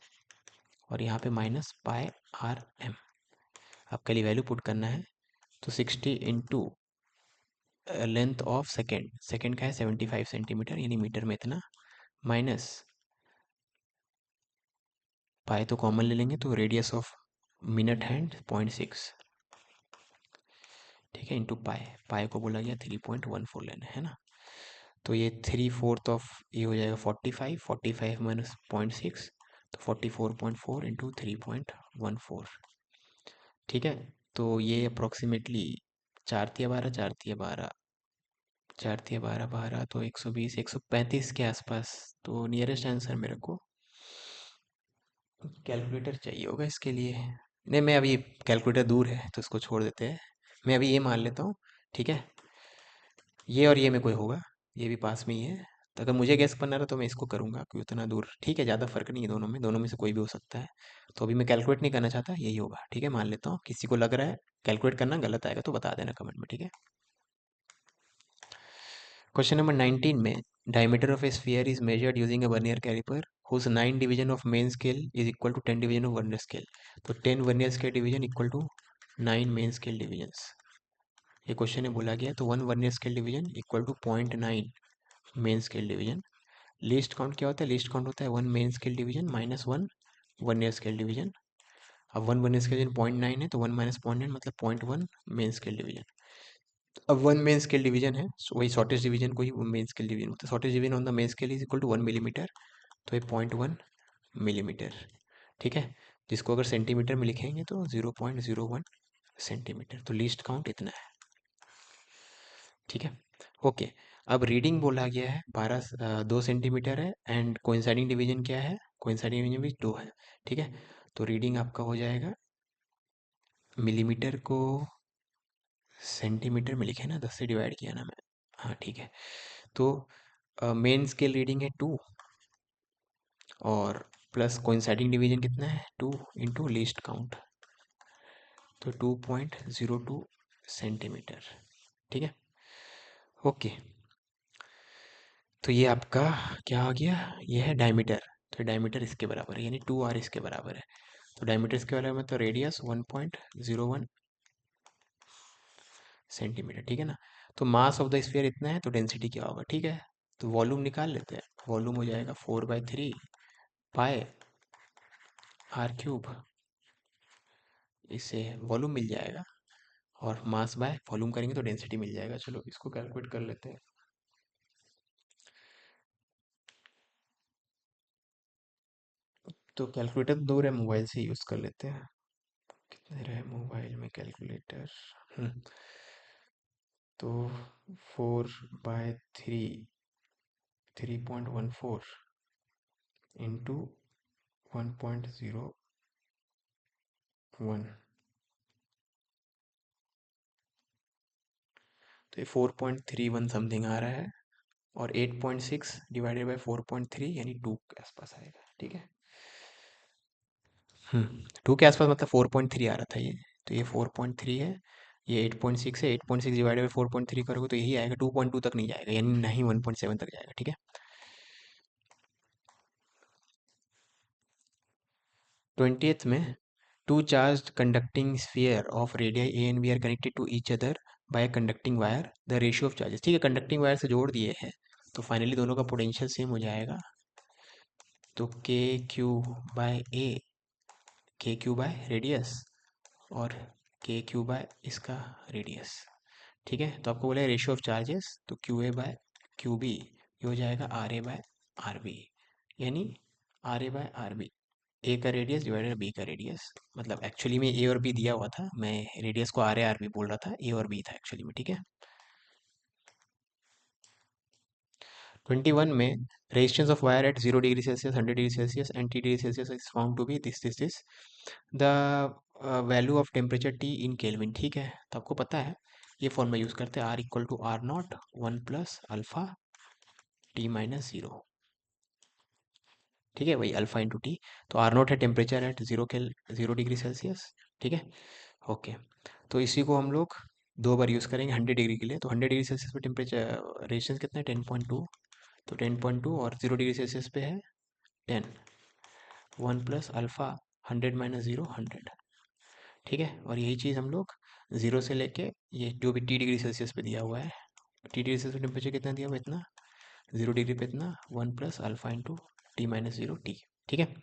और यहाँ पे -π/m। अब के लिए वैल्यू पुट करना है, तो 60 into length of second, second का है 75 सेंटीमीटर यानी मीटर में इतना, माइनस पाई तो कॉमन ले लेंगे, तो रेडियस ऑफ मिनट हैंड 0.6, ठीक है, इंटू पाई, पाई को बोला गया 3.14 लेना है ना। तो ये 3/4 ऑफ ये हो जाएगा 45, 45 माइनस 0.6, तो 44.4 इंटू 3.14, ठीक है। तो ये अप्रोक्सीमेटली 4×12 4×12 4×12 12 तो 120 135 के आसपास, तो नियरेस्ट आंसर मेरे को कैलकुलेटर चाहिए होगा इसके लिए। नहीं, मैं अभी कैलकुलेटर दूर है तो इसको छोड़ देते हैं, मैं अभी ये मान लेता हूँ, ठीक है। ये और ये में कोई होगा, ये भी पास में ही है, तो अगर मुझे गैस करना रहा तो मैं इसको करूँगा, क्योंकि उतना दूर ठीक है, ज़्यादा फर्क नहीं है दोनों में से कोई भी हो सकता है। तो अभी मैं कैलकुलेट नहीं करना चाहता, यही होगा, ठीक है, मान लेता हूँ। किसी को लग रहा है कैलकुलेट करना गलत आएगा तो बता देना कमेंट में, ठीक है। क्वेश्चन नंबर 19 में diameter of a sphere is measured using a vernier calliper whose 9 division of main scale is equal to 10 division of vernier scale. तो 10 vernier scale division equal to 9 main scale divisions, ये question में बोला गया है। तो 1 vernier scale division equal to 0.9 main scale division. Least count क्या होता है, लीस्ट काउंट होता है 1 main scale division minus 1 vernier scale division. अब 1 वर्नियर स्केल डिवीजन 0.9 है, तो 1 माइनस 0.9 मतलब 0.1 मेन स्केल डिवीजन। अब 1 मेन स्केल डिवीजन है, वही शॉर्टेस्ट डिवीजन को ही मेन स्केल डिवीजन होता है। Shortest division on the main scale is equal to 1 millimetre, तो ये 0.1 मिलीमीटर, ठीक है। जिसको अगर सेंटीमीटर में लिखेंगे तो 0.01 सेंटीमीटर। तो लीस्ट काउंट इतना है, ठीक है। ओके, अब रीडिंग बोला गया है 2 सेंटीमीटर है, एंड कोइंसाइडिंग डिवीजन क्या है, कोइंसाइडिंग डिवीजन भी 2 है, ठीक है। तो रीडिंग आपका हो जाएगा, मिलीमीटर को सेंटीमीटर में लिखे ना, 10 से डिवाइड किया ना मैं, हाँ ठीक है। तो मेन स्केल रीडिंग है 2 और प्लस कोइंसाइडिंग डिवीजन कितना है 2 इंटू लीस्ट काउंट, तो 2.02 सेंटीमीटर। ठीक है, ओके। तो ये आपका क्या आ गया, ये है डायमीटर। तो डायमीटर इसके बराबर है, यानी 2r इसके बराबर है। तो डायमीटर इसके बराबर में, तो रेडियस 1.01 सेंटीमीटर। ठीक है ना। तो मास ऑफ द स्फीयर इतना है, तो डेंसिटी क्या होगा। ठीक है, तो वॉल्यूम निकाल लेते हैं। वॉल्यूम हो जाएगा 4/3 पाए r³। इससे वॉल्यूम मिल जाएगा, और मास बाय वॉल्यूम करेंगे तो डेंसिटी मिल जाएगा। चलो इसको कैलकुलेट कर लेते हैं। तो कैलकुलेटर दूर है, मोबाइल से यूज़ कर लेते हैं। कितने रहे मोबाइल में कैलकुलेटर। तो 4/3 3.14 इंटू 1.01, तो ये 4.31 समथिंग आ रहा है। और 8.6 डिवाइडेड बाई 4.3 यानी 2 के आसपास आएगा। ठीक है, 2 के आसपास, मतलब 4.3 आ रहा था ये। तो ये 4.3 है, ये 8.6 है। 8.6 डिवाइडेड बाई 4.3 करोगे तो यही आएगा, 2.2 तक नहीं जाएगा, यानी ना ही 1.7 तक जाएगा। ठीक है। 20th में, two charge conducting sphere of radii A and B are connected to each other by conducting wire, the ratio of charges. ठीक है, कंडक्टिंग वायर से जोड़ दिए हैं, तो फाइनली दोनों का पोटेंशियल सेम हो जाएगा। तो KQ/A, KQ बाय रेडियस, और KQ बाय इसका रेडियस। ठीक है, तो आपको बोला रेशियो ऑफ चार्जेस, तो QA/QB ये हो जाएगा RA/RB, यानी RA/RB, ए का रेडियस डिवाइडेड बी का रेडियस। मतलब एक्चुअली में ए और बी दिया हुआ था, मैं रेडियस को RA/RB बोल रहा था, ए और बी था एक्चुअली में। ठीक है। 21 में, resistance of wire at 0 degree Celsius, 100 degree Celsius and T degree Celsius is found to be this the value of temperature T in kelvin. ठीक है, तो आपको पता है ये फॉर्मूला यूज़ करते हैं, R=R0 1 प्लस अल्फ़ा T-0। ठीक है, वही अल्फ़ा इंटू टी। तो R0 है टेम्परेचर एट 0 डिग्री सेल्सियस। ठीक है, ओके। तो इसी को हम लोग 2 बार यूज़ करेंगे 100 डिग्री के लिए। तो 100 डिग्री सेल्सियस पे टेम्परेचर रेजिस्टेंस कितना है 10.2, तो 10.2 और 0 डिग्री सेल्सियस पे है 10, 1 प्लस अल्फ़ा 100 - 0 100। ठीक है, और यही चीज़ हम लोग 0 से लेके ये जो भी T डिग्री सेल्सियस पे दिया हुआ है, T डिग्री सेल्सियस पे टेम्परेचर कितना दिया हुआ है, इतना 0 डिग्री पे इतना 1 plus alpha into T-0 T। ठीक है,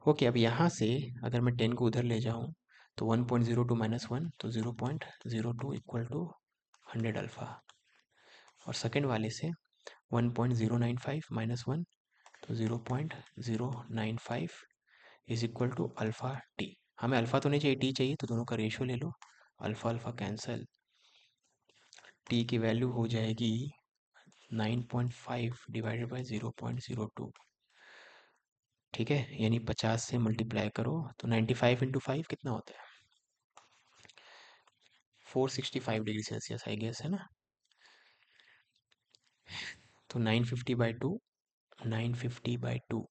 ओके। अब यहाँ से अगर मैं 10 को उधर ले जाऊँ, तो 1.02 - 1, तो 0.02 इक्वल टू 100 अल्फ़ा। और सेकेंड वाले से 1.095 - 1, तो 0.095 is equal to alpha T. हमें अल्फ़ा तो नहीं चाहिए, टी चाहिए, तो दोनों का रेशियो ले लो। अल्फ़ा अल्फ़ा कैंसल, टी की वैल्यू हो जाएगी 9.5 डिवाइडेड बाई 0.02। ठीक है, यानी 50 से मल्टीप्लाई करो, तो 95 इंटू 5 कितना होता है 465 डिग्री सेल्सियस आई गेस, है ना। तो 950/2, 950/2,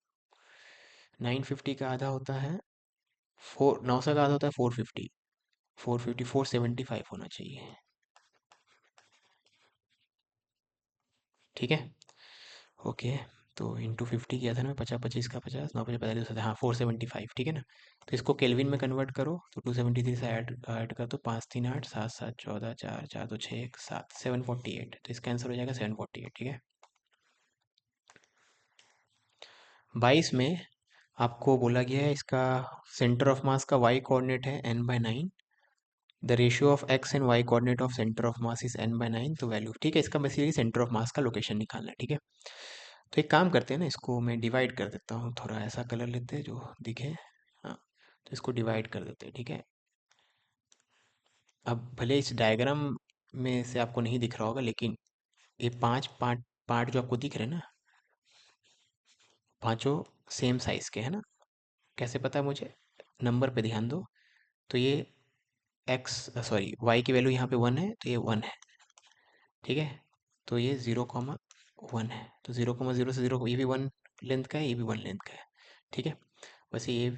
950 का आधा होता है 900 का आधा होता है 450, 450 475 होना चाहिए। ठीक है, ओके। तो इंटू 50 किया था ना, 50 25 का 50, 9 50 45 होता है, हाँ 475। ठीक है ना। तो इसको केल्विन में कन्वर्ट करो, तो 273 से ऐड ऐड कर दो, 5 3 8 7 7 14 4 4 2 6 1 7 748, तो इसका आंसर हो जाएगा 748। ठीक है। 22 में आपको बोला गया है इसका सेंटर ऑफ मास का वाई कोऑर्डिनेट है n/9, the ratio of X and Y coordinate of centre of mass is n/9, तो वैल्यू। ठीक है, इसका बेसिकली सेंटर ऑफ मास का लोकेशन निकालना है। ठीक है, तो एक काम करते हैं ना, इसको मैं डिवाइड कर देता हूँ, थोड़ा ऐसा कलर लेते हैं जो दिखे। हाँ, तो इसको डिवाइड कर देते हैं। ठीक है, अब भले इस डायग्राम में से आपको नहीं दिख रहा होगा, लेकिन ये 5 पार्ट पार्ट जो आपको दिख रहे हैं ना, पांचों सेम साइज के है ना। कैसे पता है मुझे, नंबर पे ध्यान दो। तो ये एक्स सॉरी वाई की वैल्यू यहाँ पे 1 है, तो ये 1 है। ठीक है, तो ये 0,1 है, तो 0,0 से 0, ये भी 1 लेंथ का है, ये भी 1 लेंथ का है, ठीक है। वैसे ये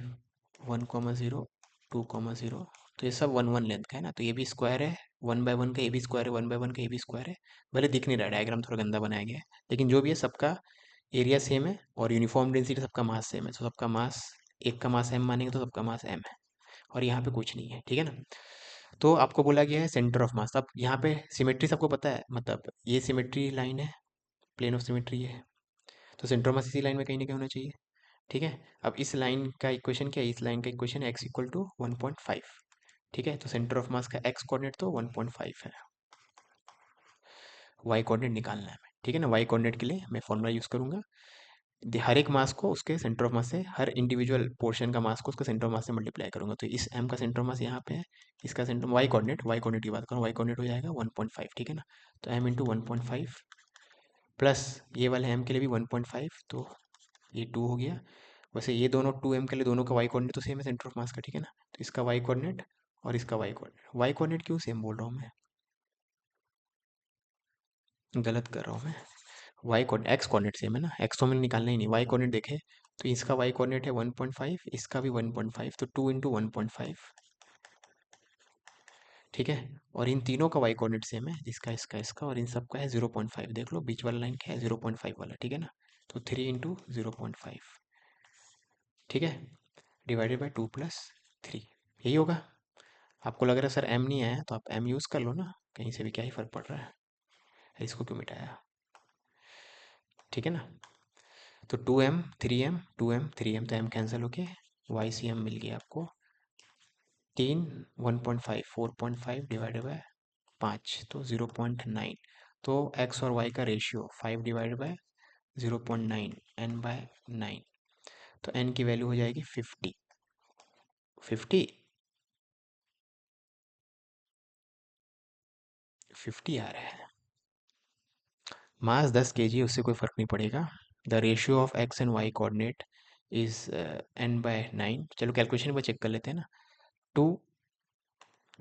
1,0, 2,0, तो ये सब 1 1 लेंथ का है ना, तो ये भी स्क्वायर है, 1/1 का ये भी स्क्वायर है, 1/1 का ये भी स्क्वायर है। भले दिख नहीं रहा, डायग्राम थोड़ा गंदा बनाया गया है, लेकिन जो भी है सबका एरिया सेम है और यूनिफॉर्म डेंसिटी, सबका मास सेम है, तो सबका मास, एक का मास m मानेंगे तो सबका मास m है, और यहाँ पे कुछ नहीं है, ठीक है ना। तो आपको बोला गया है सेंटर ऑफ मास। अब यहाँ पे सिमेट्री सबको पता है, मतलब ये सिमेट्री लाइन है, प्लेन ऑफ सिमेट्री है, तो सेंटर ऑफ मास इसी लाइन में कहीं ना कहीं होना चाहिए, ठीक है। अब इस लाइन का इक्वेशन क्या है, इस लाइन का इक्वेशन है x इक्वल टू 1.5, ठीक है। तो सेंटर ऑफ मास का x कोऑर्डिनेट तो 1.5 है, y कोऑर्डिनेट निकालना है हमें, ठीक है ना। y कोऑर्डिनेट के लिए मैं फॉर्मूला यूज़ करूंगा, हर एक मास को उसके सेंटर ऑफ मास से, हर इंडिविजुअल पोर्शन का मास को उसके सेंटर ऑफ मास से मल्टीप्लाई करूंगा, तो इस m का सेंटर ऑफ मास यहाँ पे है, इसका सेंटर y कोऑर्डिनेट की बात करूँ, y कोऑर्डिनेट हो जाएगा 1.5, ठीक है ना। तो m इंटू 1.5 प्लस ये वाले m के लिए भी 1.5, तो ये 2 हो गया। वैसे ये दोनों 2m के लिए दोनों का y कोऑर्डिनेट तो सेम है सेंटर ऑफ मास का, ठीक है ना। तो इसका y कोऑर्डिनेट और इसका y कोऑर्डिनेट क्यों सेम बोल रहा हूँ मैं, गलत कर रहा हूँ मैं। Y coordinate, X coordinate same है ना, एक्स तो हमें निकालना ही नहीं, वाई कोऑर्डिनेट देखे तो इसका वाई कोऑर्डिनेट है 1.5, इसका भी 1.5, तो 2 इंटू 1.5, ठीक है। और इन तीनों का वाई कोऑर्डिनेट सेम है, इसका इसका इसका, और इन सब का है 0.5, देख लो बीच वाला लाइन क्या है 0.5 वाला, ठीक है ना। तो 3 इंटू 0.5, ठीक है, डिवाइडेड बाई 2 प्लस 3, यही होगा। आपको लग रहा है सर एम नहीं आया, तो आप एम यूज़ कर लो ना, कहीं से भी क्या ही फर्क पड़ रहा है, इसको क्यों मिटाया, ठीक है ना। तो 2m 3m 2m 3m, तो m कैंसिल होके वाई सी एम मिल गया आपको, 3 1.5 4.5 डिवाइडेड बाय 5, तो 0.9, तो x और y का ratio 5 divided by 0.9 n by 9, तो n की वैल्यू हो जाएगी 50, 50 आ रहा है। मास 10 kg, उससे कोई फर्क नहीं पड़ेगा। The ratio of x and y coordinate is n by 9, चलो कैलकुलेशन पर चेक कर लेते हैं ना। टू,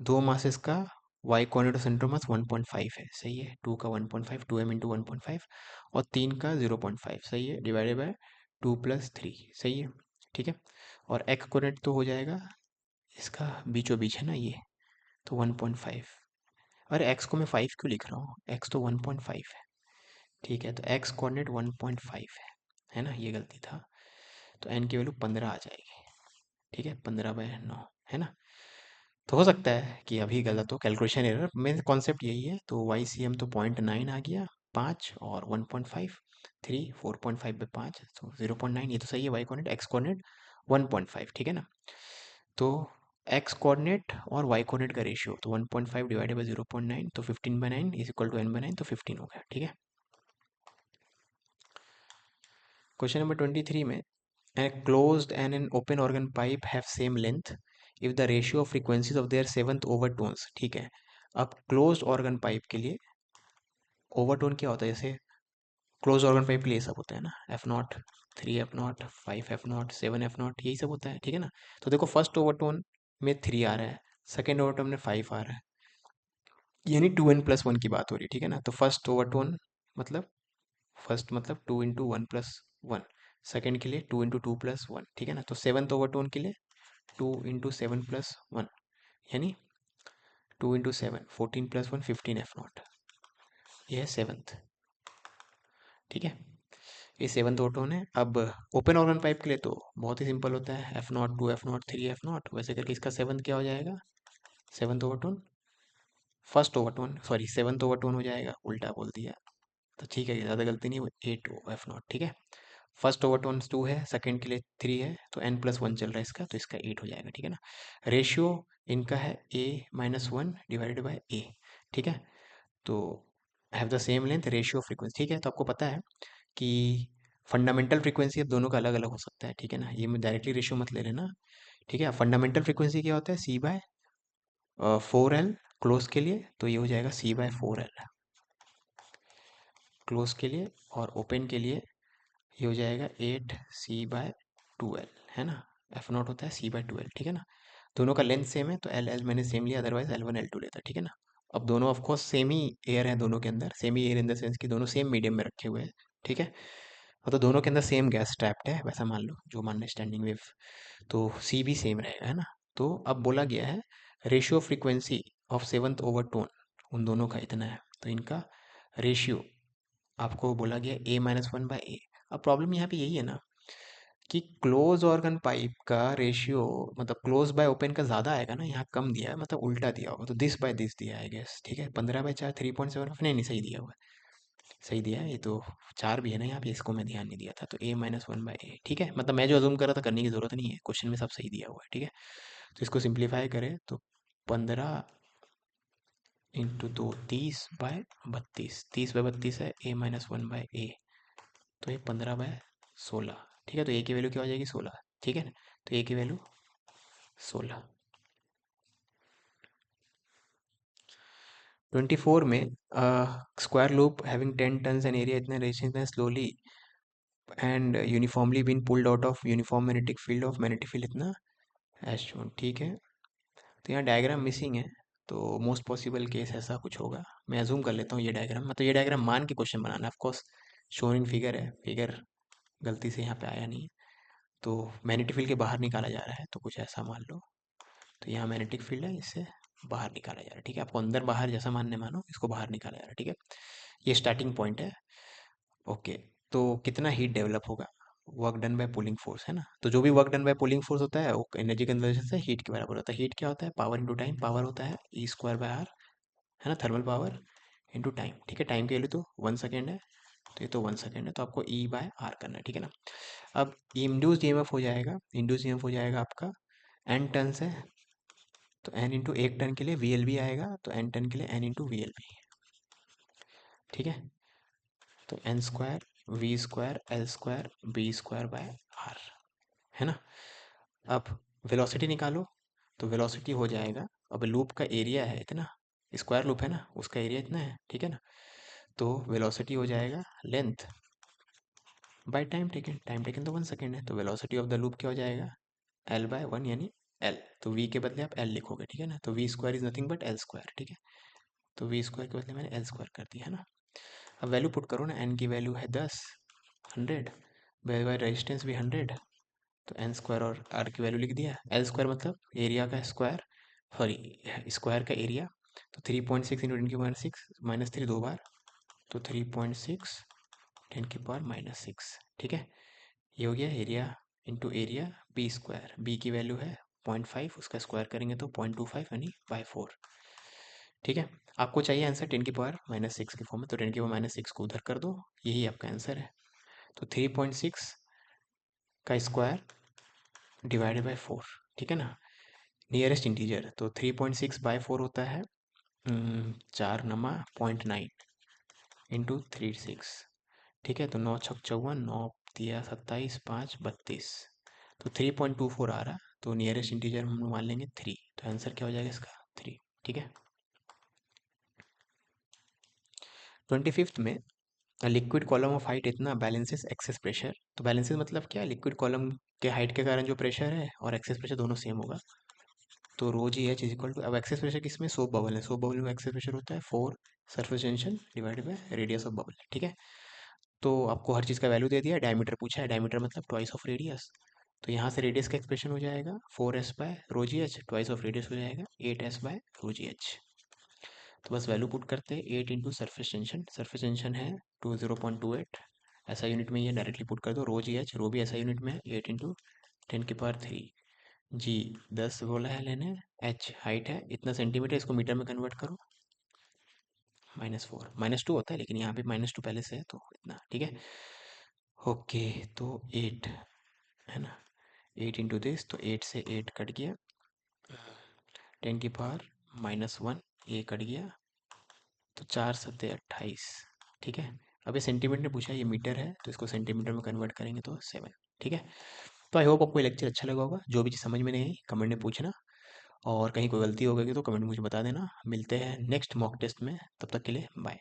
दो मासेस का y कोऑर्डिनेट और सेंटर मास 1.5 है, सही है, 2 का 1.5, 2m इंटू 1.5, और 3 का 0.5, सही है, डिवाइडेड बाय 2 प्लस 3, सही है, ठीक है। और x कोऑर्डिनेट तो हो जाएगा, इसका बीचों बीच है ना ये, तो 1.5, अरे x को मैं 5 क्यों लिख रहा हूँ, x तो 1.5 है, ठीक है। तो x कोऑर्डिनेट 1.5 है ना, ये गलती था, तो n की वैल्यू 15 आ जाएगी, ठीक है, 15/9, है ना। तो हो सकता है कि अभी गलत हो, कैलकुलेशन एरर, मेन कॉन्सेप्ट यही है। तो वाई सी एम तो 0.9 आ गया, 5 और 1.5, 3 4.5/5, तो 0.9, ये तो सही है। वाई कोऑर्डिनेट, एक्स कोऑर्डिनेट 1.5, ठीक है ना। तो एक्स कोऑर्डिनेट और वाई कोऑर्डिनेट का रेशियो, तो 1.5 डिवाइडेड बाई 0.9, तो 15/9 इज इक्वल टू n/9, तो 15 हो गया, ठीक है। क्वेश्चन नंबर 23 में, a closed and an open organ pipe have same length if the ratio of frequencies of their seventh overtones, ठीक है। अब क्लोज्ड ऑर्गन पाइप के लिए ओवरटोन क्या होता है, जैसे क्लोज ऑर्गन पाइप के लिए ये सब होता है ना, F0, 3 F0, 5 F0, 7 F0, यही सब होता है, ठीक है ना। तो देखो फर्स्ट ओवरटोन में 3 आ रहा है, सेकेंड ओवरटोन में 5 आ रहा है, यानी 2n+1 की बात हो रही है, ठीक है ना। तो फर्स्ट ओवरटोन मतलब, फर्स्ट मतलब 2 इंटू 1+1, सेकेंड के लिए 2 इंटू 2+1, ठीक है ना। तो सेवन्थ ओवरटोन के लिए 2 इंटू 7+1, यानी 2 इंटू 7, 14+1, 15 F0, ये है सेवन्थ, ठीक है। ये सेवन्थ ओवरटोन है। अब ओपन ऑर्गन पाइप के लिए तो बहुत ही सिंपल होता है, F0 2 F0 3 F0, वैसे करके इसका सेवन्थ क्या हो जाएगा, seventh overtone, first overtone sorry seventh overtone हो जाएगा, उल्टा बोल दिया, तो ठीक है, ज़्यादा गलती नहीं हुई, 8 F0, ठीक है। फर्स्ट ओवरटोन 2 है, सेकंड के लिए 3 है, तो n+1 चल रहा है इसका, तो इसका 8 हो जाएगा, ठीक है ना। रेशियो इनका है a-1 डिवाइडेड बाय a, ठीक है। तो have the same length, ratio frequency, ठीक है। तो आपको पता है कि फंडामेंटल फ्रीक्वेंसी अब दोनों का अलग अलग हो सकता है, ठीक है ना, ये मैं डायरेक्टली रेशियो मत ले लेना, ठीक है। फंडामेंटल फ्रीक्वेंसी क्या होता है, C/4L क्लोज के लिए, तो ये हो जाएगा C/4L क्लोज के लिए, और ओपन के लिए ये हो जाएगा 8C/2L, है ना। F0 होता है C/2L, ठीक है ना। दोनों का लेंथ सेम है, तो L L मैंने सेम लिया, अदरवाइज L1 L2 लेता, ठीक है ना। अब दोनों of course same he air है, दोनों के अंदर same he air in the sense कि दोनों सेम मीडियम में रखे हुए हैं, ठीक है। और तो दोनों के अंदर सेम गैस ट्रैप्ड है, वैसा मान लो जो मानना स्टैंडिंग वेव, तो सी भी सेम रहेगा, है ना। तो अब बोला गया है ratio frequency of seventh overtone उन दोनों का इतना है, तो इनका रेशियो आपको बोला गया A-1/A। अब प्रॉब्लम यहाँ पे यही है ना कि क्लोज ऑर्गन पाइप का रेशियो मतलब क्लोज बाय ओपन का ज़्यादा आएगा ना, यहाँ कम दिया है, मतलब उल्टा दिया होगा, तो दिस बाय दिस दिया है गेस, ठीक है। 15/4 3.7, नहीं सही दिया हुआ है, सही दिया है ये तो। 4 भी है ना यहाँ पे, इसको मैं ध्यान नहीं दिया था, तो A-1/A, ठीक है। मतलब मैं जो अजूम कर रहा था करने की ज़रूरत नहीं है, क्वेश्चन में सब सही दिया हुआ है, ठीक है। तो इसको सिंप्लीफाई करें तो 15 × 2 30/32, 30/32 है A-1/A, तो ये 15/16, ठीक है। तो ए की वैल्यू क्या हो जाएगी 16, ठीक है ना। तो ए की वैल्यू 16। 24 में square loop having 10 turns and area इतना resistance slowly and uniformly been pulled out of uniform magnetic field of magnetic field इतना एज शोन, ठीक है। तो यहाँ डायग्राम मिसिंग है, तो मोस्ट पॉसिबल केस ऐसा कुछ होगा। मैं जूम कर लेता हूँ ये डायग्राम, मतलब ये डायग्राम मान के क्वेश्चन बनाना है, ऑफकोर्स शोन इन फिगर है, फिगर गलती से यहाँ पे आया नहीं है। तो मैग्नेटिक फील्ड के बाहर निकाला जा रहा है, तो कुछ ऐसा मान लो, तो यहाँ मैग्नेटिक फील्ड है, इससे बाहर निकाला जा रहा है, ठीक है। आपको अंदर बाहर जैसा मानने मानो, इसको बाहर निकाला जा रहा है, ठीक है। ये स्टार्टिंग पॉइंट है, ओके। तो कितना हीट डेवलप होगा, work done by pulling force, है ना। तो जो भी work done by pulling force होता है वो एनर्जी कन्वर्जन से हीट के बराबर होता है। हीट क्या होता है, पावर इंटू टाइम, पावर होता है E²/R, है ना, थर्मल पावर इंटू टाइम, ठीक है। टाइम की वैल्यू तो 1 सेकेंड है, तो ये तो 1 सेकेंड है, तो आपको E/R करना है, ठीक है ना। अब इंड्यूस्ड ईएमएफ हो जाएगा, इंड्यूस्ड ईएमएफ हो जाएगा आपका n टर्न्स है, तो n इंटू 1 टन के लिए VLB आएगा, तो n टन के लिए n इंटू VLB, ठीक है। तो n² V² L² B²/R, है ना। अब वेलोसिटी निकालो, तो वेलोसिटी हो जाएगा, अब लूप का एरिया है इतना, स्क्वायर लूप है ना, उसका एरिया इतना है, ठीक है ना। तो वेलोसिटी हो जाएगा length bye time taken, time taken तो 1 सेकेंड है, तो वेलोसिटी ऑफ द लूप क्या हो जाएगा L/1 यानी L, तो V के बदले आप L लिखोगे, ठीक है ना। तो V² is nothing but L², ठीक है। तो V² के बदले मैंने L² कर दिया, है ना। अब वैल्यू पुट करो ना, n की वैल्यू है 10, 100, बाय रेजिस्टेंस भी 100, तो n² और r की वैल्यू लिख दिया। L² मतलब एरिया का स्क्वायर, सॉरी स्क्वायर का एरिया, तो 3.6 इंटू 10⁻⁶ -3 दो बार, तो 3.6 10⁻⁻⁶, ठीक है। ये हो गया area into area B², B की वैल्यू है 0.5, उसका स्क्वायर करेंगे तो 0.25 यानी बाई 4, ठीक है। आपको चाहिए आंसर 10⁻⁻⁶ के फॉर्म में, तो 10⁻⁻⁶ को उधर कर दो, यही आपका आंसर है। तो 3.6 का स्क्वायर डिवाइडेड बाई 4, ठीक है ना। नियरेस्ट इंटीजर तो 3.6/4 होता है 4×9 इंटू 36, ठीक है। तो 9×6 = 9, 9×3 = 27, 5 32, तो 3.24 आ रहा, तो नियरेस्ट इंटीजर हम मान लेंगे 3, तो आंसर क्या हो जाएगा इसका 3, ठीक है। 25th में लिक्विड कॉलम ऑफ हाइट इतना बैलेंसेस एक्सेस प्रेशर, तो बैलेंसेस मतलब क्या, लिक्विड कॉलम के हाइट के कारण जो प्रेशर है और एक्सेस प्रेशर दोनों सेम होगा, तो ρgh इज इक्वल टू, अब एक्सेस प्रेशर किसमें, सोप बबल है, सोप बबल में एक्सेस प्रेशर होता है 4 surface tension divided by radius of bubble, ठीक है। तो आपको हर चीज़ का वैल्यू दे दिया, डायमीटर पूछा है, डायमीटर मतलब ट्वाइस ऑफ रेडियस, तो यहाँ से रेडियस का एक्सप्रेशन हो जाएगा 4s/ρgh, ट्वाइस ऑफ रेडियस हो जाएगा 8s/ρgh। तो बस वैल्यू पुट करते हैं, 8 इंटू सरफेस टेंशन है 20.28, ऐसा यूनिट में ये डायरेक्टली पुट कर दो, ρgh, रो भी ऐसा यूनिट में है 8 इंटू 10⁻³ जी 10 बोला है लेने, h हाइट है इतना सेंटीमीटर, इसको मीटर में कन्वर्ट करो, -4 -2 होता है, लेकिन यहाँ पे -2 पहले से है तो इतना, ठीक है। ओके, तो 8 है ना, 8 इंटू दिस, तो 8 से 8 कट गया, 10⁻⁻1 ये कट गया, तो 4×7 = 28, ठीक है। अब ये सेंटीमीटर ने पूछा है, ये मीटर है, तो इसको सेंटीमीटर में कन्वर्ट करेंगे तो 7, ठीक है। तो आई होप आपको ये लेक्चर अच्छा लगा होगा, जो भी चीज़ समझ में नहीं आई कमेंट में पूछना, और कहीं कोई गलती हो गई तो कमेंट में मुझे बता देना। मिलते हैं नेक्स्ट मॉक टेस्ट में, तब तक के लिए बाय।